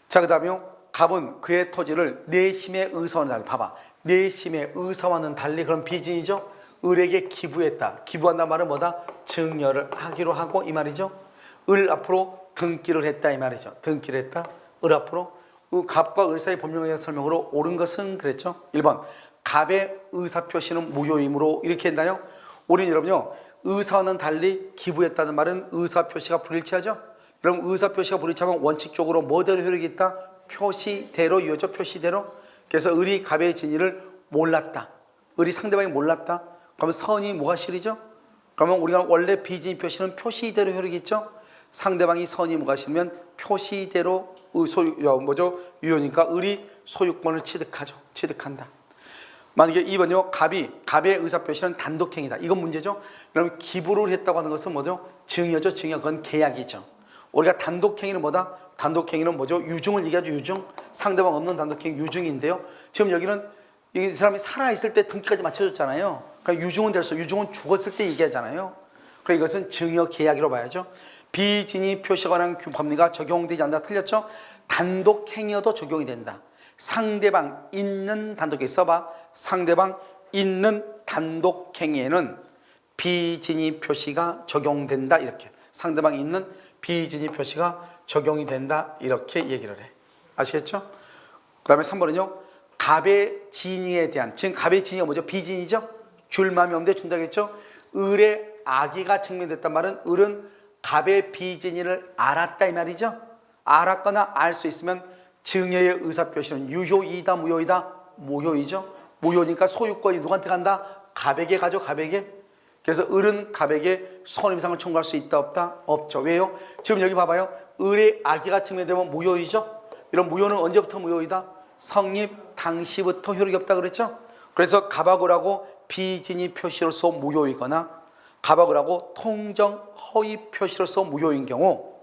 자, 그 다음에 갑은 그의 토지를 내심의 의사와는 달리, 봐봐, 내심의 의사와는 달리 그런 비진이죠. 을에게 기부했다. 기부한다는 말은 뭐다? 증여를 하기로 하고 이 말이죠. 을 앞으로 등기를 했다 이 말이죠. 등기를 했다. 을 앞으로 갑과 을 사이 법률적 설명으로 옳은 것은 그랬죠. 1번 갑의 의사표시는 무효이므로 이렇게 했나요? 우리는 여러분요, 의사와는 달리 기부했다는 말은 의사표시가 불일치하죠. 여러분 의사표시가 불일치하면 원칙적으로 뭐대로 효력이 있다? 표시대로 이어져. 표시대로. 그래서 을이 갑의 진위를 몰랐다. 을이 상대방이 몰랐다. 그러면 선이 뭐가 실이죠? 그러면 우리가 원래 비진위 표시는 표시대로 효력이 있죠. 상대방이 선이 뭐가 싫으면 표시대로 유효니까 을이 소유권을 취득하죠. 취득한다. 만약에 2번요, 갑의 의사표시는 단독행위다. 이건 문제죠. 그럼 기부를 했다고 하는 것은 뭐죠? 증여죠. 증여. 그건 계약이죠. 우리가 단독행위는 뭐다? 단독행위는 뭐죠? 유증을 얘기하죠. 유증. 상대방 없는 단독행위 유증인데요. 지금 여기는 이 사람이 살아있을 때 등기까지 맞춰줬잖아요. 그러니까 유증은 유증은 죽었을 때 얘기하잖아요. 그러니까 이것은 증여 계약이라고 봐야죠. 비진위 표시에 관한 법리가 적용되지 않는다. 틀렸죠? 단독행위여도 적용이 된다. 상대방 있는 단독행위 써봐. 상대방 있는 단독행위에는 비진위 표시가 적용된다. 이렇게. 상대방 있는 비진위 표시가 적용이 된다. 이렇게 얘기를 해. 아시겠죠? 그 다음에 3번은요. 갑의 진위에 대한, 지금 갑의 진위가 뭐죠? 비진위죠? 줄 마음이 없는데 준다고 했죠? 을의 악의가 증명됐단 말은 을은 갑의 비진위를 알았다 이 말이죠. 알았거나 알 수 있으면 증여의 의사표시는 유효이다 무효이다? 무효이죠. 무효니까 소유권이 누구한테 간다? 갑에게 가죠. 갑에게. 그래서 을은 갑에게 손해배상을 청구할 수 있다 없다? 없죠. 왜요? 지금 여기 봐봐요. 을의 악의가 증명되면 무효이죠. 이런 무효는 언제부터 무효이다? 성립 당시부터 효력이 없다 그랬죠. 그래서 갑하고라고 비진위 표시로서 무효이거나 갑하고라고 통정 허위 표시로서 무효인 경우,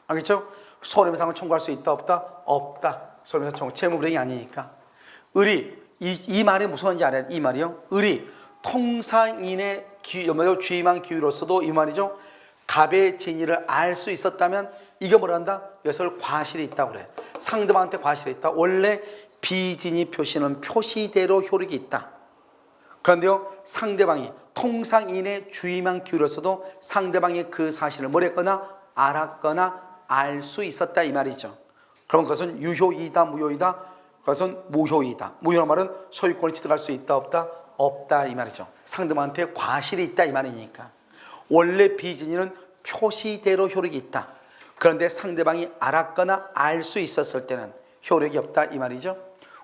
알겠죠? 손해배상을 청구할 수 있다 없다? 없다. 손해배상 청구, 채무불이행이 아니니까. 을이 이 말이 무슨 말인지 알아야 돼. 이 말이요. 을이 통상인의 주임한 기유로서도 이 말이죠. 갑의 진위를 알 수 있었다면 이게 뭐라 한다? 이것을 과실이 있다고 그래. 상대방한테 과실이 있다. 원래 비진위 표시는 표시대로 효력이 있다. 그런데요, 상대방이 통상인의 주임한 기유로서도 상대방이 그 사실을 뭐랬거나 알았거나 알 수 있었다 이 말이죠. 그럼 그것은 유효이다 무효이다? 그것은 무효이다. 무효란 말은 소유권을 취득할 수 있다 없다? 없다 이 말이죠. 상대방한테 과실이 있다 이 말이니까. 원래 비진위는 표시대로 효력이 있다. 그런데 상대방이 알았거나 알 수 있었을 때는 효력이 없다 이 말이죠.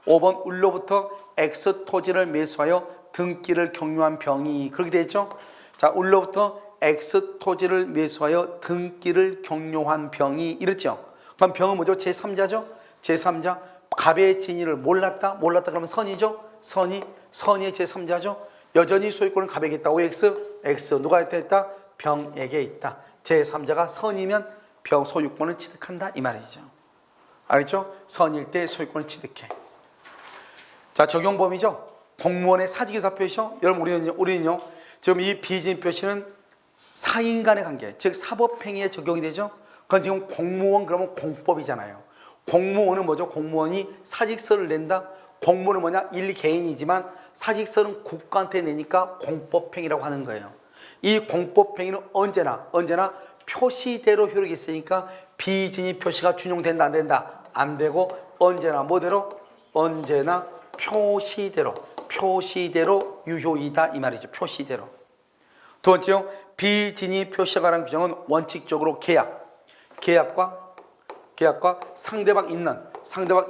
5번 을로부터 X 토지를 매수하여 등기를 경유한 병이 그렇게 되죠. 자, 을로부터 X 토지를 매수하여 등기를 경유한 병이 이랬죠. 그럼 병은 뭐죠? 제3자죠. 제3자. 갑의 진위를 몰랐다 그러면 선이죠. 선의의 제3자죠. 여전히 소유권을 갑에게 있다. OX, X 누가 했다? 병에게 있다. 제3자가 선이면 병 소유권을 취득한다 이 말이죠. 알겠죠? 선일 때 소유권을 취득해. 자, 적용 범위죠. 공무원의 사직의사 표시죠. 여러분 우리는요 지금 이 비진위 표시는 사인 간의 관계, 즉 사법행위에 적용이 되죠. 그건 지금 공무원 그러면 공법이잖아요. 공무원은 뭐죠? 공무원이 사직서를 낸다. 공무원은 뭐냐? 일개인이지만 사직서는 국가한테 내니까 공법행위라고 하는 거예요. 이 공법행위는 언제나 표시대로 효력이 있으니까 비진위 표시가 준용된다 안 된다? 안 되고 언제나 뭐대로? 언제나 표시대로 유효이다 이 말이죠. 표시대로. 두 번째요. 비진위 표시에 관한 규정은 원칙적으로 계약과 상대방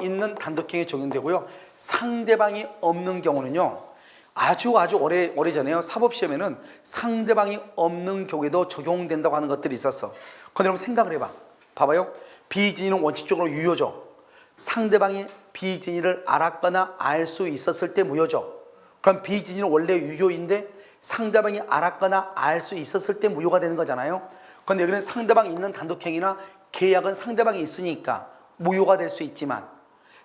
있는 단독행위에 적용되고요. 상대방이 없는 경우는요. 아주 오래전에요. 사법시험에는 상대방이 없는 경우에도 적용된다고 하는 것들이 있었어. 그런데 여러분 생각을 해봐. 봐봐요. 비진위는 원칙적으로 유효죠. 상대방이 비진위를 알았거나 알 수 있었을 때 무효죠. 그럼 비진위는 원래 유효인데 상대방이 알았거나 알 수 있었을 때 무효가 되는 거잖아요. 그런데 여기는 상대방이 있는 단독행위나 계약은 상대방이 있으니까 무효가 될 수 있지만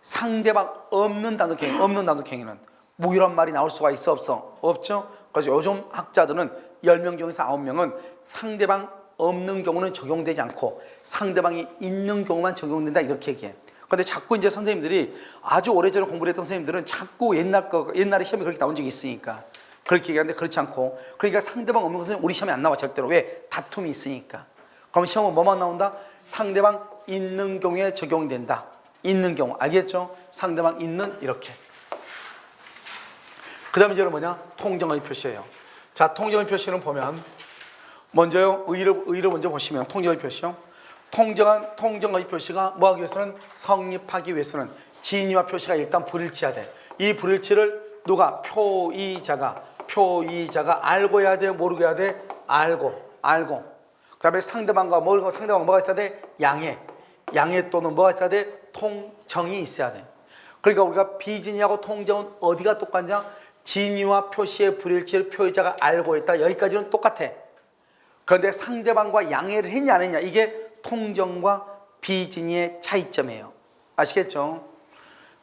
상대방 없는 단독행위는 무효란 말이 나올 수가 있어 없어? 없죠. 그래서 요즘 학자들은 10명 중에서 9명은 상대방 없는 경우는 적용되지 않고 상대방이 있는 경우만 적용된다 이렇게 얘기해. 근데 자꾸 이제 선생님들이 아주 오래전에 공부를 했던 선생님들은 자꾸 옛날에 시험에 그렇게 나온 적이 있으니까 그렇게 얘기하는데 그렇지 않고, 그러니까 상대방 없는 것은 우리 시험에 안 나와 절대로. 왜? 다툼이 있으니까. 그럼 시험은 뭐만 나온다? 상대방 있는 경우에 적용된다. 있는 경우. 알겠죠? 상대방 있는 이렇게. 그 다음에 이제는 뭐냐? 통정의 표시예요. 자, 통정의 표시는 보면 먼저요, 의를 먼저 보시면 통정의 표시요. 통정의 표시가 뭐하기 위해서는, 성립하기 위해서는 진위와 표시가 일단 불일치해야 돼. 이 불일치를 누가? 표의자가 알고 해야 돼, 모르고 해야 돼? 알고. 그 다음에 상대방과 뭐가 있어야 돼? 양해 또는 뭐가 있어야 돼? 통정이 있어야 돼. 그러니까 우리가 비진위하고 통정은 어디가 똑같냐? 진위와 표시의 불일치를 표의자가 알고 있다. 여기까지는 똑같아. 그런데 상대방과 양해를 했냐 안 했냐, 이게 통정과 비진위의 차이점이에요. 아시겠죠?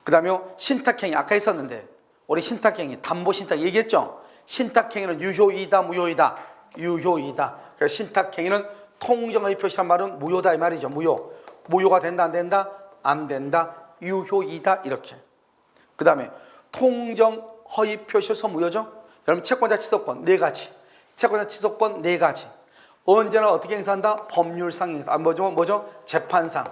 그 다음에 신탁행위, 아까 있었는데 우리 신탁행위, 담보신탁 얘기했죠? 신탁행위는 유효이다 무효이다? 유효이다. 그래서 신탁행위는 통정의 표시란 말은 무효다 이 말이죠. 무효가 된다 안 된다? 안 된다. 유효이다 이렇게. 그 다음에 통정 허위 표시에서 무효죠? 여러분 채권자 취소권 4가지. 채권자 취소권 4가지. 언제나 어떻게 행사한다? 법률상 행사. 뭐죠? 재판상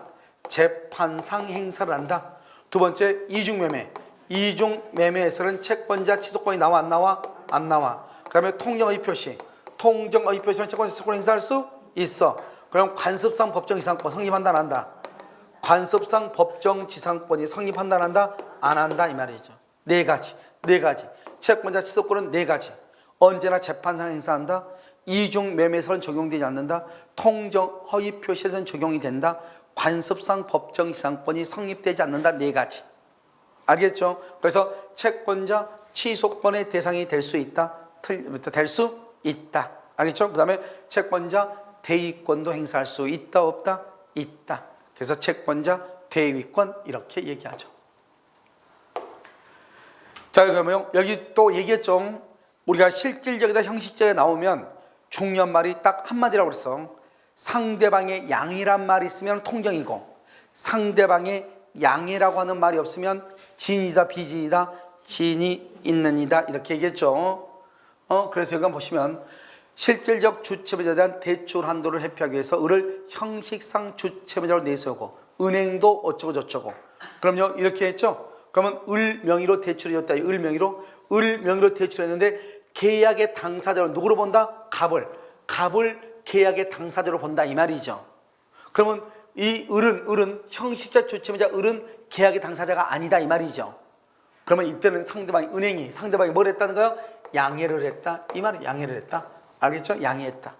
행사를 한다. 두 번째, 이중매매. 이중매매에서는 채권자 취소권이 나와 안 나와? 안 나와. 그 다음에 통정의 표시. 통정의 표시는 채권자 취소권 행사할 수 있어. 그럼 관습상 법정지상권 성립한다 안 한다? 관습상 법정지상권이 성립한다 안 한다? 안 한다 이 말이죠. 4가지. 채권자 취소권은 4가지. 언제나 재판상 행사한다. 이중매매에서는 적용되지 않는다. 통정 허위 표시에서는 적용이 된다. 관습상 법정지상권이 성립되지 않는다. 4가지. 알겠죠? 그래서 채권자 취소권의 대상이 될 수 있다. 될 수 있다. 알겠죠? 그 다음에 채권자 대위권도 행사할 수 있다 없다? 있다. 그래서 채권자 대위권 이렇게 얘기하죠. 자, 그러면 여기 또 얘기했죠. 우리가 실질적이다 형식적에 나오면 중요한 말이 딱 한마디라고 그랬어. 상대방의 양이란 말이 있으면 통정이고, 상대방의 양이라고 하는 말이 없으면 진이다 비진이다? 진이 있는이다 이렇게 얘기했죠. 그래서 여기 보시면 실질적 주체배자에 대한 대출 한도를 회피하기 위해서 을을 형식상 주체배자로 내세우고, 은행도 어쩌고 저쩌고. 그럼요 이렇게 했죠. 그러면 을 명의로 대출해줬다. 을 명의로 대출했는데 계약의 당사자로 누구로 본다? 갑을 계약의 당사자로 본다 이 말이죠. 그러면 이 을은 형식적 주체배자, 을은 계약의 당사자가 아니다 이 말이죠. 그러면 이때는 상대방이 뭘 했다는 거예요? 양해를 했다 이 말이. 양해를 했다. 알겠죠? 양해했다.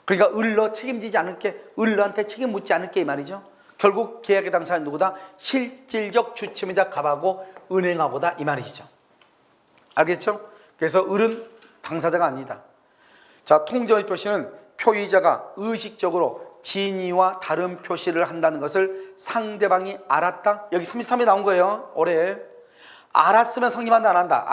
그러니까 을로 책임지지 않을게, 을로한테 책임 묻지 않을게 이 말이죠. 결국 계약의 당사자는 누구다? 실질적 주체이자 갑하고 은행하고다 이 말이죠. 알겠죠? 그래서 을은 당사자가 아니다. 자, 통정의 표시는 표의자가 의식적으로 진위와 다른 표시를 한다는 것을 상대방이 알았다. 여기 33에 나온 거예요. 올해 알았으면 성립한다 안 한다?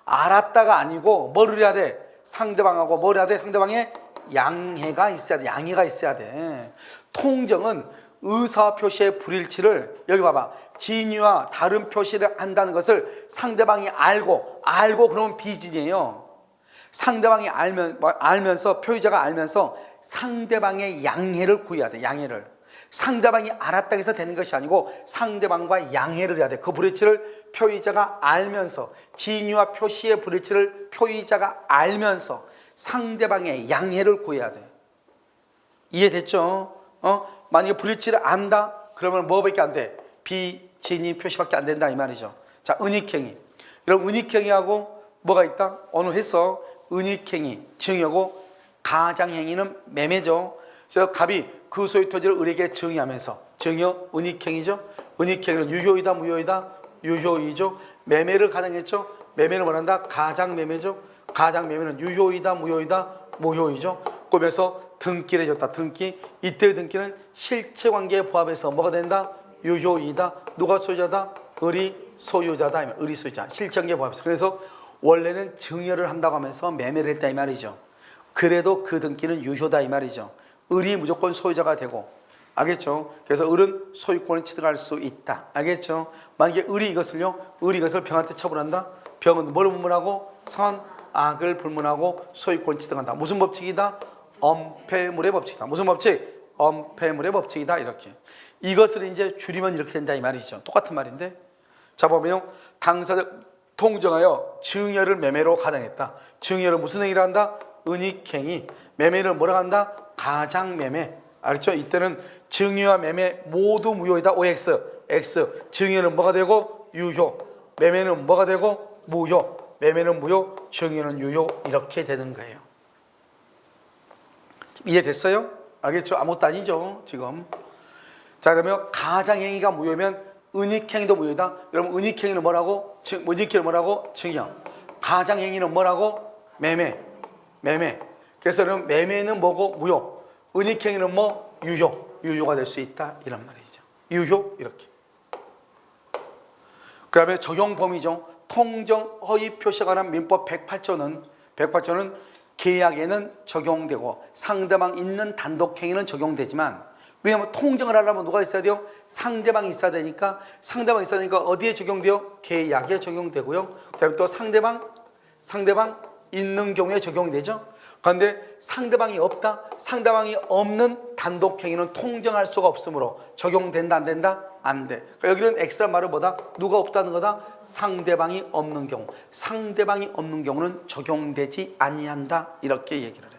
알았다가 아니고 뭐를 해야 돼? 상대방하고 뭘 해야 돼? 상대방의 양해가 있어야 돼. 통정은 의사 표시의 불일치를, 여기 봐봐, 진위와 다른 표시를 한다는 것을 상대방이 알고 그러면 비진이에요. 상대방이 알면서, 표의자가 알면서 상대방의 양해를 구해야 돼. 양해를. 상대방이 알았다고 해서 되는 것이 아니고 상대방과 양해를 해야 돼. 그 불일치를 표의자가 알면서, 진위와 표시의 불일치를 표의자가 알면서 상대방의 양해를 구해야 돼. 이해됐죠? 만약에 불일치를 안다? 그러면 뭐밖에 안 돼? 비진위 표시밖에 안 된다 이 말이죠. 자, 은닉행위. 이런 은닉행위하고 뭐가 있다? 오늘 했어. 은닉행위, 증여고, 가장행위는 매매죠. 그래서 갑이 그 소유 토지를 을에게 증여하면서, 증여, 은닉행위죠. 은닉행위는 유효이다 무효이다? 유효이죠. 매매를 가장했죠. 매매는 뭐란다? 가장매매죠. 가장매매는 유효이다 무효이다? 무효이죠. 그러면서 등기를 해줬다. 등기. 이때의 등기는 실체관계에 부합해서 뭐가 된다? 유효이다. 누가 소유자다? 을이 소유자다. 을이 소유자. 실체관계에 부합해서. 그래서 원래는 증여를 한다고 하면서 매매를 했다 이 말이죠. 그래도 그 등기는 유효다 이 말이죠. 을이 무조건 소유자가 되고 알겠죠? 그래서 을은 소유권을 취득할 수 있다. 알겠죠? 만약에 을이 이것을 병한테 처분한다. 병은 뭘 불문하고? 선, 악을 불문하고 소유권 취득한다. 무슨 법칙이다? 엄폐물의 법칙이다. 무슨 법칙? 엄폐물의 법칙이다. 이렇게. 이것을 이제 줄이면 이렇게 된다 이 말이죠. 똑같은 말인데. 자 보면요. 당사자 통정하여 증여를 매매로 가정했다. 증여를 무슨 행위를 한다? 은닉행위. 매매를 뭐라 한다? 가장매매. 알죠? 이때는 증여와 매매 모두 무효이다. OX. X. 증여는 뭐가 되고? 유효. 매매는 뭐가 되고? 무효. 매매는 무효. 증여는 유효. 이렇게 되는 거예요. 이해됐어요? 알겠죠? 아무것도 아니죠 지금. 자 그러면 가장행위가 무효면 은닉행위도 무효다. 여러분 은닉행위는 뭐라고? 은닉행위는 뭐라고? 증여. 가장행위는 뭐라고? 매매. 그래서 그럼 매매는 뭐고? 무효. 은닉행위는 뭐? 유효. 유효가 될 수 있다 이런 말이죠. 유효 이렇게. 그 다음에 적용 범위죠. 통정 허위 표시에 관한 민법 108조는 계약에는 적용되고 상대방 있는 단독행위는 적용되지만, 왜냐하면 통정을 하려면 누가 있어야 돼요? 상대방이 있어야 되니까. 상대방이 있어야 되니까 어디에 적용돼요? 계약에 적용되고요. 그 다음에 또 상대방 있는 경우에 적용이 되죠. 그런데 상대방이 없다. 상대방이 없는 단독행위는 통정할 수가 없으므로 적용된다 안 된다? 안 돼. 그러니까 여기는 X란 말은 뭐다? 누가 없다는 거다? 상대방이 없는 경우. 상대방이 없는 경우는 적용되지 아니한다. 이렇게 얘기를 해.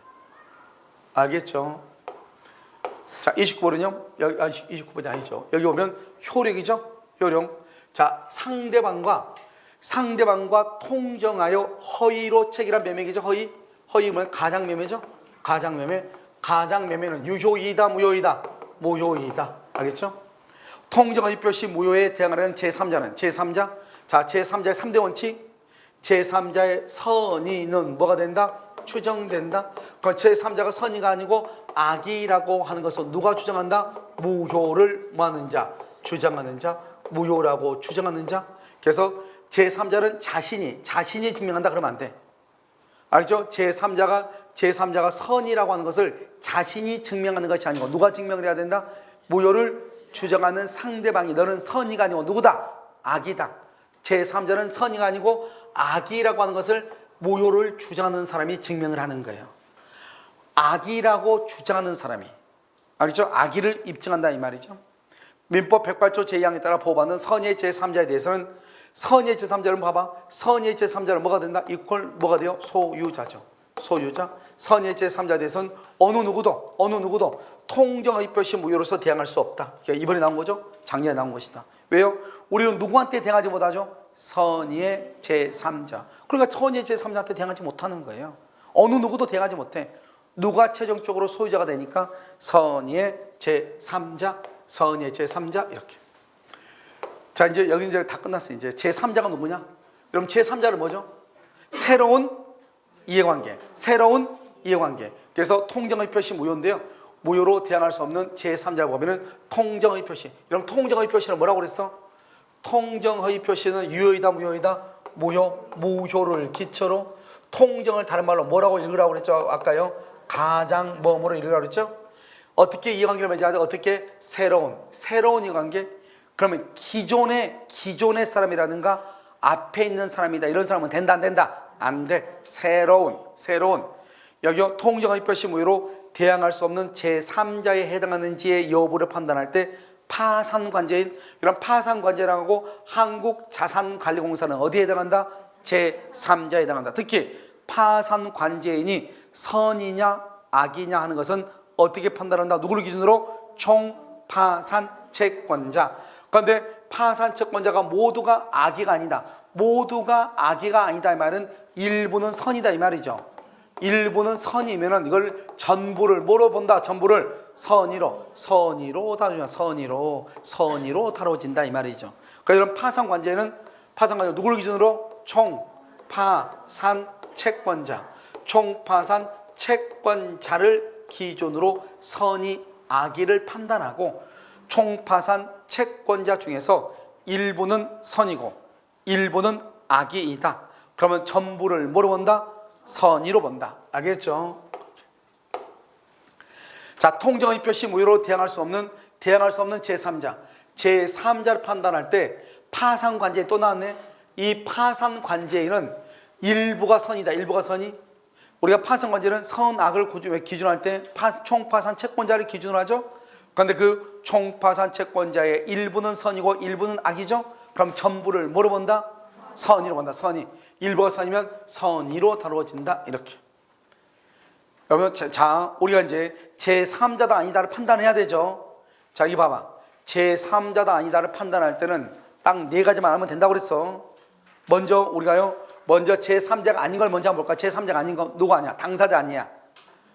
알겠죠? 자, 29번은요. 29번이 아니죠. 여기 보면 효력이죠. 효력. 자, 상대방과 통정하여 허위로 체결한 매매이죠. 허위는 가장매매죠. 가장매매는 유효이다 무효이다? 무효이다. 알겠죠? 통정의 표시 무효에 대항하는 제3자는 제3자. 자, 제3자의 3대 원칙. 제3자의 선의는 뭐가 된다? 추정된다. 그럼 제3자가 선의가 아니고 악의라고 하는 것은 누가 주장한다? 무효를 뭐하는 자? 주장하는 자. 무효라고 주장하는 자. 그래서 제3자는 자신이 증명한다 그러면 안 돼. 알죠? 제3자가 선이라고 하는 것을 자신이 증명하는 것이 아니고 누가 증명을 해야 된다? 무효를 주장하는 상대방이 너는 선이가 아니고 누구다? 악이다. 제3자는 선이가 아니고 악이라고 하는 것을 무효를 주장하는 사람이 증명을 하는 거예요. 악이라고 주장하는 사람이. 알죠? 악의를 입증한다 이 말이죠. 민법 108조 제2항에 따라 보호받는 선의의 제3자에 대해서는 선의의 제3자를 봐봐. 선의의 제3자는 뭐가 된다? 이퀄 뭐가 돼요? 소유자죠. 소유자. 선의의 제3자에 대해서는 어느 누구도 통정의 표시 무효로서 대항할 수 없다. 이번에 나온 거죠? 작년에 나온 것이다. 왜요? 우리는 누구한테 대항하지 못하죠? 선의의 제3자. 그러니까 선의의 제3자한테 대항하지 못하는 거예요. 어느 누구도 대항하지 못해. 누가 최종적으로 소유자가 되니까 선의의 제3자, 이렇게. 자, 이제 여기 이제 다 끝났어요. 이제 제3자가 누구냐? 그럼 제3자는 뭐죠? 새로운 이해관계. 그래서 통정의 표시 무효인데요. 무효로 대항할 수 없는 제3자 범위는 통정의 표시. 그럼 통정의 표시는 뭐라고 그랬어? 통정의 표시는 유효이다 무효이다? 무효를 기초로 통정을 다른 말로 뭐라고 읽으라고 그랬죠? 아까요. 가장 뭐뭐로 읽으라고 그랬죠? 어떻게 이해관계를 맺어야 돼? 어떻게? 새로운 이해관계. 그러면 기존의 사람이라든가 앞에 있는 사람이다. 이런 사람은 된다 안 된다? 안 돼. 새로운. 여기요. 통정의 표시 무효로 대항할 수 없는 제3자에 해당하는지의 여부를 판단할 때 파산관제인, 이런 파산관제라고 한국자산관리공사는 어디에 해당한다? 제3자에 해당한다. 특히 파산관제인이 선이냐 악이냐 하는 것은 어떻게 판단한다? 누구를 기준으로? 총파산채권자. 그런데 파산채권자가 모두가 악의가 아니다. 이 말은 일부는 선이다 이 말이죠. 일부는 선이면은 이걸 전부를 뭐로 본다? 전부를 선의로 다루냐. 선의로 다뤄진다 이 말이죠. 그러니까 이런 파산관제는 누구를 기준으로? 총파산채권자를 기준으로 선의 악의를 판단하고, 총파산채권자 중에서 일부는 선이고 일부는 악의이다. 그러면 전부를 뭐로 본다? 선의로 본다. 알겠죠? 자, 통정의 표시 무효로 대항할 수 없는 제3자. 제3자를 판단할 때 파산관제에 또 나왔네. 이 파산관제에는 일부가 선이다. 일부가 선이. 우리가 파산관제는 선악을 기준할 때 총파산 채권자를 기준으로 하죠. 그런데 그 총파산 채권자의 일부는 선이고 일부는 악이죠. 그럼 전부를 뭐로 본다? 선의로 본다. 선의. 일부가 선이면 선의로 다루어진다. 이렇게. 그러면 자, 우리가 이제 제3자다 아니다를 판단해야 되죠. 자, 이 봐봐. 제3자다 아니다를 판단할 때는 딱 네 가지만 알면 된다고 그랬어. 먼저 우리가요. 먼저 제3자가 아닌 걸 먼저 한번 볼까? 제3자가 아닌 거 누구 아니야? 당사자 아니야.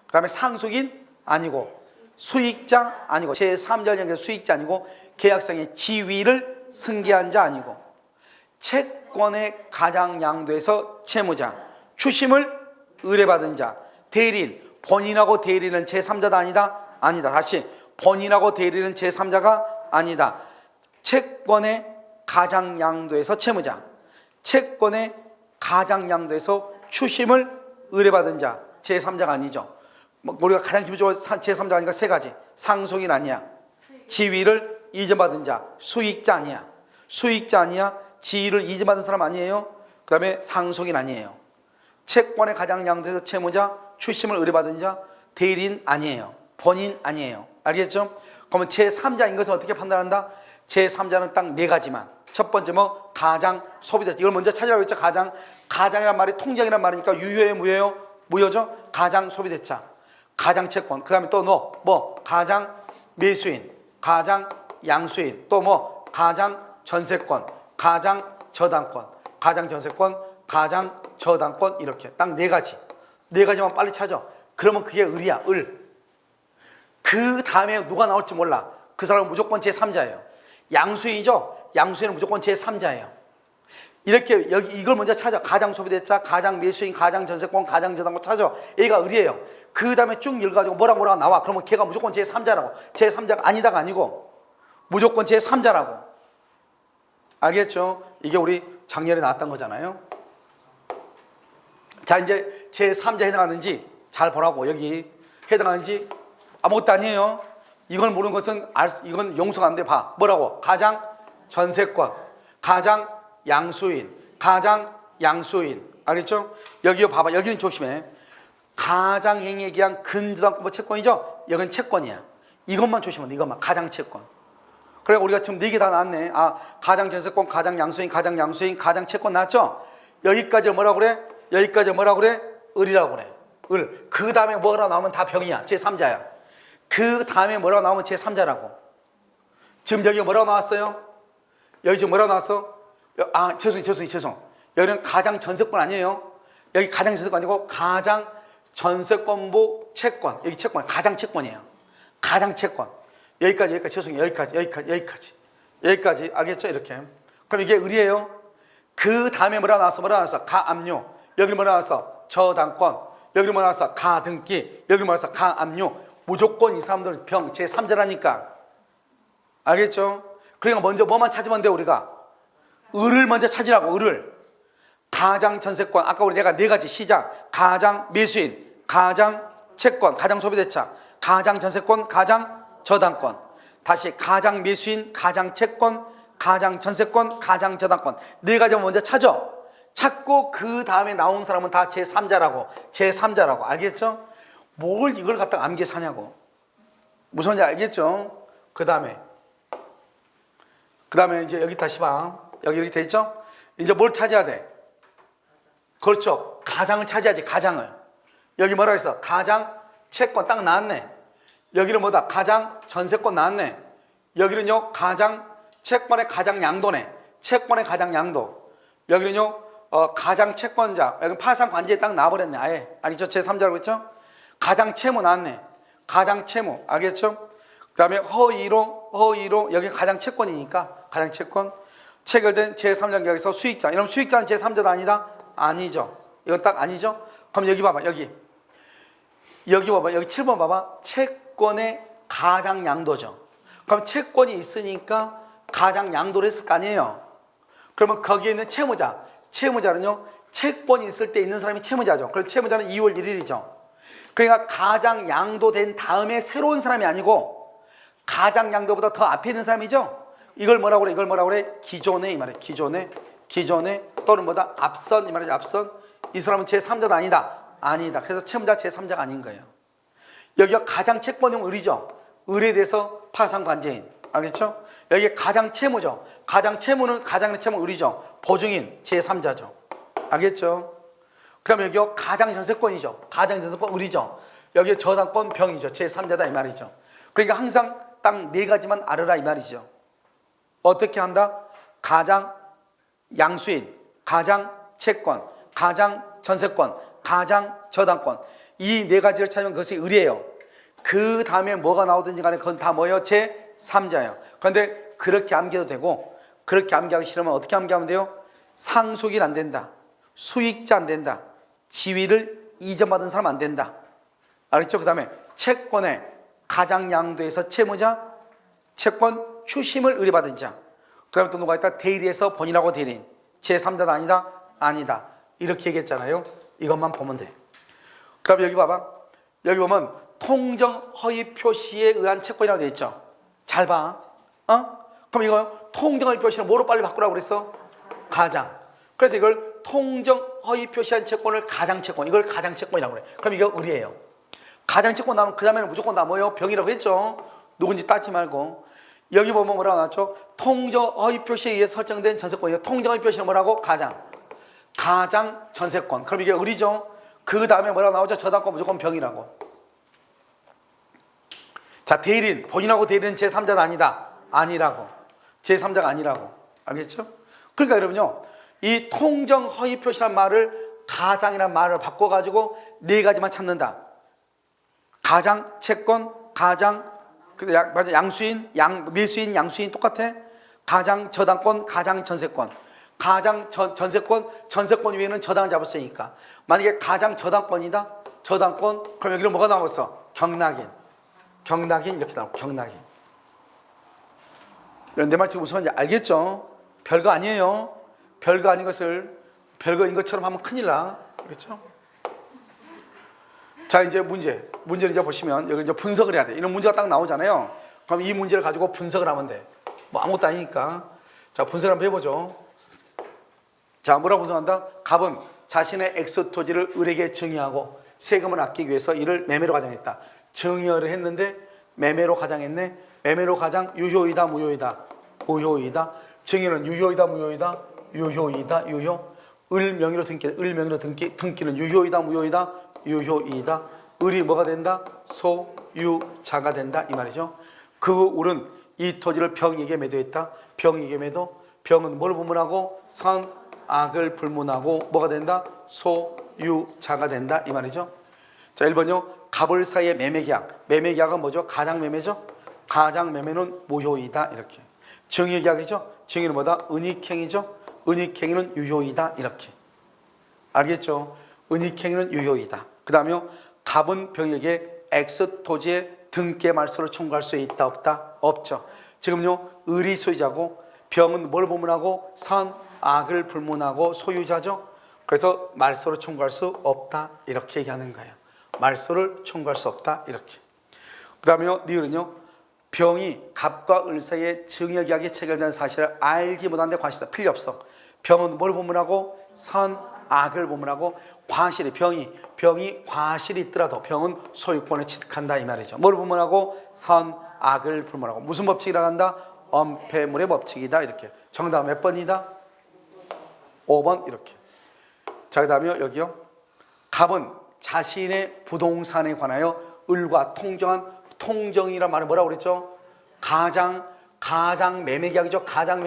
그 다음에 상속인 아니고 수익자 아니고 제3자를 향해서 수익자 아니고 계약상의 지위를 승계한 자 아니고 채권의 가장 양도에서 채무자 추심을 의뢰받은 자 대리인 본인하고 대리인은 제3자다 아니다? 아니다. 다시 본인하고 대리인은 제3자가 아니다. 채권의 가장 양도에서 채무자 채권의 가장 양도에서 추심을 의뢰받은 자 제3자가 아니죠. 우리가 가장 기본적으로 제3자가 아니까 세 가지. 상속인 아니야. 지위를 이전받은 자 수익자 아니야. 수익자 아니야. 지위를 이전받은 사람 아니에요. 그 다음에 상속인 아니에요. 채권의 가장 양도에서 채무자 추심을 의뢰받은 자 대리인 아니에요. 본인 아니에요. 알겠죠? 그러면 제3자인 것은 어떻게 판단한다? 제3자는 딱 네 가지만. 첫 번째 뭐 가장 소비됐다. 이걸 먼저 찾으라고 했죠. 가장이란 말이 통장이란 말이니까 유효예요, 무효예요? 무효죠. 가장 소비대차, 가장 채권. 그 다음에 또 뭐 가장 매수인, 가장 양수인, 또 뭐 가장 전세권, 가장 저당권, 가장 전세권, 가장 저당권. 이렇게 딱 네 가지. 네 가지만 빨리 찾아. 그러면 그게 을이야. 을. 그 다음에 누가 나올지 몰라. 그 사람은 무조건 제3자예요. 양수인이죠. 양수인은 무조건 제3자예요. 이렇게 여기 이걸 먼저 찾아. 가장 소비대차, 가장 매수인, 가장 전세권, 가장 저당권 찾아. 얘가 을이에요. 그 다음에 쭉 읽어가지고 뭐라고 나와. 그러면 걔가 무조건 제3자라고. 제3자가 아니다가 아니고 무조건 제3자라고. 알겠죠? 이게 우리 작년에 나왔던 거잖아요. 자, 이제 제3자에 해당하는지 잘 보라고. 여기 해당하는지 아무것도 아니에요. 이걸 모르는 것은 이건 용서가 안 돼. 봐. 뭐라고? 가장 전세권, 가장 양수인, 가장 양수인. 알겠죠? 여기 봐봐. 여기는 조심해. 가장 행위에 기한 근저당권 채권이죠? 여기는 채권이야. 이것만 조심하면 돼. 이것만. 가장 채권. 그래, 우리가 지금 4개 다 나왔네. 아, 가장 전세권, 가장 양수인, 가장 양수인, 가장 채권 나왔죠? 여기까지 뭐라고 그래? 여기까지 뭐라고 그래? 을이라고 그래. 을. 그 다음에 뭐라 나오면 다 병이야. 제3자야. 그 다음에 뭐라고 나오면 제3자라고. 지금 여기 뭐라고 나왔어요? 여기 지금 뭐라고 나왔어? 아, 죄송. 여기는 가장 전세권 아니에요. 여기 가장 전세권 아니고 가장 전세권부 채권. 여기 채권. 가장 채권이에요. 가장 채권. 여기까지. 죄송해요. 여기까지. 알겠죠? 이렇게. 그럼 이게 을이에요. 그 다음에 뭐라고 나왔어? 가압류. 여기 뭐라고 나왔어? 저당권. 여기 뭐라고 나왔어? 가등기. 여기 뭐라고 나왔어? 가압류. 무조건 이 사람들은 병 제3자라니까. 알겠죠? 그러니까 먼저 뭐만 찾으면 돼. 우리가 을을 먼저 찾으라고. 을을. 가장 전세권. 아까 우리 내가 네 가지 시작. 가장 매수인, 가장 채권, 가장 소비대차, 가장 전세권, 가장 저당권. 다시 가장 매수인, 가장 채권, 가장 전세권, 가장 저당권. 네 가지만 먼저 찾고 그 다음에 나온 사람은 다 제3자라고. 알겠죠? 뭘 이걸 갖다가 암기해 사냐고. 무슨 말인지 알겠죠? 그 다음에 이제 여기 다시 봐. 여기 이렇게 돼 있죠? 이제 뭘 찾아야 돼? 그렇죠. 가장을 찾아야지. 가장을. 여기 뭐라고 했어? 가장 채권 딱 나왔네. 여기는 뭐다? 가장 전세권 나왔네. 여기는요 가장 채권의 가장 양도네. 채권의 가장 양도. 여기는요 가장 채권자. 여기 파산 관제에 딱 나와버렸네. 아예. 아니죠? 제3자라고 했죠? 가장 채무 나왔네. 가장 채무. 알겠죠? 그 다음에 허위로 여기 가장 채권이니까 가장 채권. 체결된 제3자 계약에서 수익자. 이러면 수익자는 제3자도 아니다? 아니죠. 이건 딱 아니죠? 그럼 여기 봐봐. 여기 봐봐. 여기 7번 봐봐. 채권의 가장 양도죠. 그럼 채권이 있으니까 가장 양도를 했을 거 아니에요. 그러면 거기에 있는 채무자는요 채권이 있을 때 있는 사람이 채무자죠. 그럼 채무자는 2월 1일이죠. 그러니까 가장 양도된 다음에 새로운 사람이 아니고 가장 양도보다 더 앞에 있는 사람이죠. 이걸 뭐라고 그래? 이걸 뭐라고 그래? 기존에, 이 말이에요. 기존에 또는 뭐다? 앞선, 이 말이죠. 앞선. 이 사람은 제3자도 아니다. 아니다. 그래서 채무자 제3자가 아닌 거예요. 여기가 가장 채권형 을이죠. 을에 대해서 파상관제인. 알겠죠? 여기 가장 채무죠. 가장 채무는 가장 채무 을이죠. 보증인 제3자죠. 알겠죠? 그럼 여기가 가장 전세권이죠. 가장 전세권 을이죠. 여기 저당권 병이죠. 제3자다 이 말이죠. 그러니까 항상 딱 네 가지만 알아라 이 말이죠. 어떻게 한다? 가장 양수인, 가장 채권, 가장 전세권, 가장 저당권. 이 네 가지를 찾으면 그것이 을이에요. 그 다음에 뭐가 나오든지 간에 그건 다 뭐예요? 제3자예요. 그런데 그렇게 암기해도 되고 그렇게 암기하기 싫으면 어떻게 암기하면 돼요? 상속인 안 된다. 수익자 안 된다. 지위를 이전받은 사람 안 된다. 알겠죠? 그 다음에 채권의 가장 양도에서 채무자, 채권 추심을 의뢰받은 자. 그 다음에 또 누가 있다? 대리에서 본인하고 대리인. 제3자도 아니다? 아니다. 이렇게 얘기했잖아요. 이것만 보면 돼. 그 다음에 여기 봐봐. 여기 보면 통정 허위 표시에 의한 채권이라고 되어 있죠. 잘 봐. 그럼 이거 통정 허위 표시는 뭐로 빨리 바꾸라고 그랬어? 가장. 그래서 이걸 통정 허위 표시한 채권을 가장 채권. 이걸 가장 채권이라고 그래. 그럼 이거 을이에요. 가장 채권 나오면 그 다음에는 무조건 다 뭐예요? 병이라고 했죠. 누군지 따지 말고. 여기 보면 뭐라고 나왔죠? 통정 허위 표시에 의해 설정된 전세권이에요. 통정 허위 표시는 뭐라고? 가장. 가장 전세권. 그럼 이게 을이죠. 그 다음에 뭐라고 나오죠? 저당권 무조건 병이라고. 자, 대리인. 본인하고 대리인 제3자가 아니다. 아니라고. 제3자가 아니라고. 알겠죠? 그러니까 여러분요. 이 통정 허위 표시란 말을 가장이라는 말을 바꿔가지고 네 가지만 찾는다. 가장 채권, 가장 양수인, 밀수인, 양수인 똑같아. 가장 저당권, 가장 전세권. 가장 전세권 위에는 저당을 잡았으니까. 만약에 가장 저당권이다. 저당권, 그럼 여기는 뭐가 나왔어? 경락인 이렇게 나오고 경락인. 내 말 지금 무슨 말인지 알겠죠? 별거 아니에요. 별거 아닌 것을 별거인 것처럼 하면 큰일 나. 그렇죠? 자, 이제 문제를 이제 보시면 여기 이제 분석을 해야 돼. 이런 문제가 딱 나오잖아요. 그럼 이 문제를 가지고 분석을 하면 돼. 뭐 아무것도 아니니까. 자, 분석을 한번 해보죠. 자, 뭐라고 분석한다? 갑은 자신의 엑스 토지를 을에게 증여하고 세금을 아끼기 위해서 이를 매매로 가장했다. 증여를 했는데 매매로 가장했네. 매매로 가장 유효이다, 무효이다? 무효이다. 증여는 유효이다, 무효이다? 유효이다, 유효. 을 명의로 등기는 유효이다, 무효이다? 유효이다. 을이 뭐가 된다? 소유자가 된다 이 말이죠. 그 을은 이 토지를 병에게 매도했다. 병에게 매도. 병은 뭘 불문하고? 선, 악을 불문하고 뭐가 된다? 소유자가 된다 이 말이죠. 자, 1번요. 갑을 사이의 매매계약. 매매계약은 뭐죠? 가장매매죠. 가장매매는 무효이다 이렇게. 증여계약이죠. 증여는 뭐다? 은닉행위죠. 은닉행위는 유효이다 이렇게. 알겠죠? 은닉행위는 유효이다. 그 다음에 갑은 병에게 X 토지의 등기 말소를 청구할 수 있다 없다? 없죠. 지금요 을이 소유자고 병은 뭘 불문하고? 선, 악을 불문하고 소유자죠. 그래서 말소를 청구할 수 없다 이렇게 얘기하는 거예요. 말소를 청구할 수 없다 이렇게. 그 다음에 니은은요 병이 갑과 을 사이에 증여계약이 체결된 사실을 알지 못하는데 과실이다. 필요 없어. 병은 뭘 불문하고? 선, 악을 불문하고 과실이 병이 과실이 있더라도 병은 소유권을 취득한다 이 말이죠. 뭘 불문하고? 선, 악을 불문하고. 무슨 법칙이라 한다? 엄폐물의 법칙이다 이렇게. 정답 몇 번이다? 5번 이렇게. 자, 그 다음에 여기요. 갑은 자신의 부동산에 관하여 을과 통정한 통정이란 말은 뭐라고 그랬죠? 가장 매매계약이죠. 가장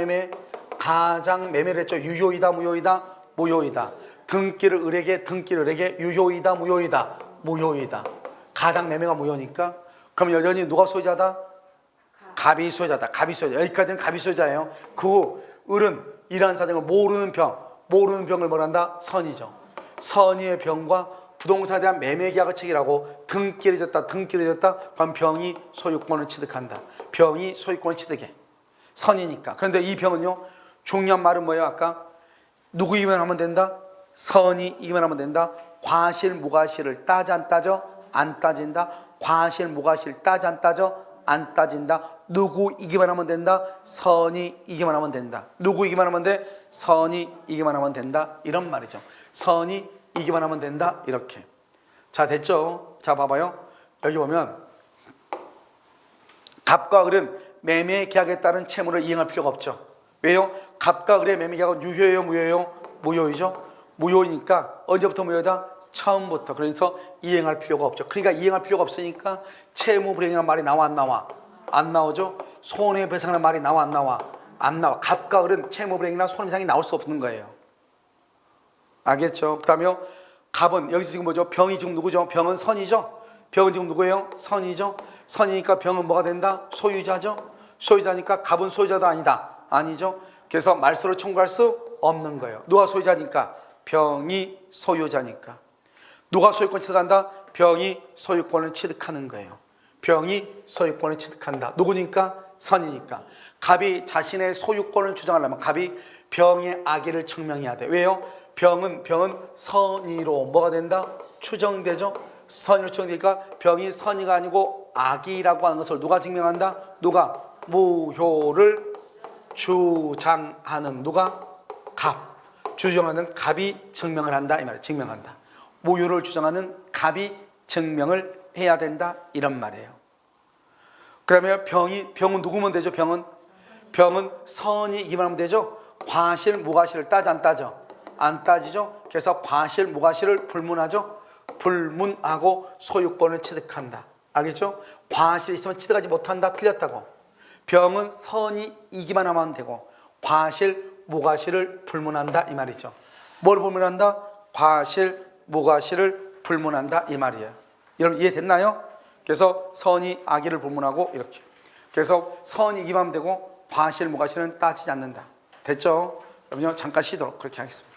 매매를 했죠. 유효이다, 무효이다? 무효이다. 등기를 을에게 유효이다, 무효이다? 무효이다. 가장 매매가 무효니까. 그럼 여전히 누가 소유자다? 갑이 소유자다. 여기까지는 갑이 소유자예요. 그 을은 이러한 사정을 모르는 병을 뭐란다? 선이죠. 선의의 병과 부동산에 대한 매매계약을 체결하고 등기를 졌다. 그럼 병이 소유권을 취득한다. 병이 소유권을 취득해. 선이니까. 그런데 이 병은요 중요한 말은 뭐예요? 아까 누구이면 하면 된다? 선이 이면 하면 된다. 과실 무과실을 따져 안 따져? 안 따진다. 과실 무과실 따지 안 따져? 안 따진다. 누구 이기만 하면 된다. 선이 이기만 하면 된다. 누구 이기만 하면 돼? 선이 이기만 하면 된다. 이런 말이죠. 선이 이기만 하면 된다. 이렇게. 자, 됐죠? 자, 봐봐요. 여기 보면 갑과 을은 매매 계약에 따른 채무를 이행할 필요가 없죠. 왜요? 갑과 을의 매매 계약은 유효예요, 무효예요? 무효이죠. 무효니까 언제부터 무효다? 처음부터. 그래서 이행할 필요가 없죠. 그러니까 이행할 필요가 없으니까 채무 불이행이라는 말이 나와 안 나와? 안 나오죠. 손해배상이라는 말이 나와 안 나와? 안 나와. 갑과 을은 채무 불이행이나 손해배상이 나올 수 없는 거예요. 알겠죠? 그 다음에 갑은 여기서 지금 뭐죠? 병이 지금 누구죠? 병은 선이죠. 병은 지금 누구예요? 선이죠. 선이니까 병은 뭐가 된다? 소유자죠. 소유자니까 갑은 소유자도 아니다. 아니죠. 그래서 말소를 청구할 수 없는 거예요. 누가 소유자니까? 병이 소유자니까. 누가 소유권 취득한다? 병이 소유권을 취득하는 거예요. 병이 소유권을 취득한다. 누구니까? 선이니까. 갑이 자신의 소유권을 주장하려면 갑이 병의 악의를 증명해야 돼. 왜요? 병은 선의로 뭐가 된다? 추정되죠. 선의로 추정되니까 병이 선의가 아니고 악의라고 하는 것을 누가 증명한다? 누가? 무효를 주장하는 누가? 갑. 주장하는 갑이 증명을 한다 이 말이에요. 증명한다. 무효를 주장하는 갑이 증명을 해야 된다 이런 말이에요. 그러면 병은 누구면 되죠? 병은 선이기만 하면 되죠. 과실 무과실을 따지 안 따져? 안 따지죠. 그래서 과실 무과실을 불문하죠. 불문하고 소유권을 취득한다. 알겠죠? 과실이 있으면 취득하지 못한다. 틀렸다고. 병은 선이이기만 하면 되고 과실 무과실을 불문한다 이 말이죠. 뭘 불문한다? 과실 무과실을 불문한다 이 말이에요. 여러분 이해됐나요? 그래서 선이 악의를 불문하고 이렇게. 그래서 선이기만 하면 되고 과실 무과실은 따지지 않는다. 됐죠? 그럼요 잠깐 쉬도록 그렇게 하겠습니다.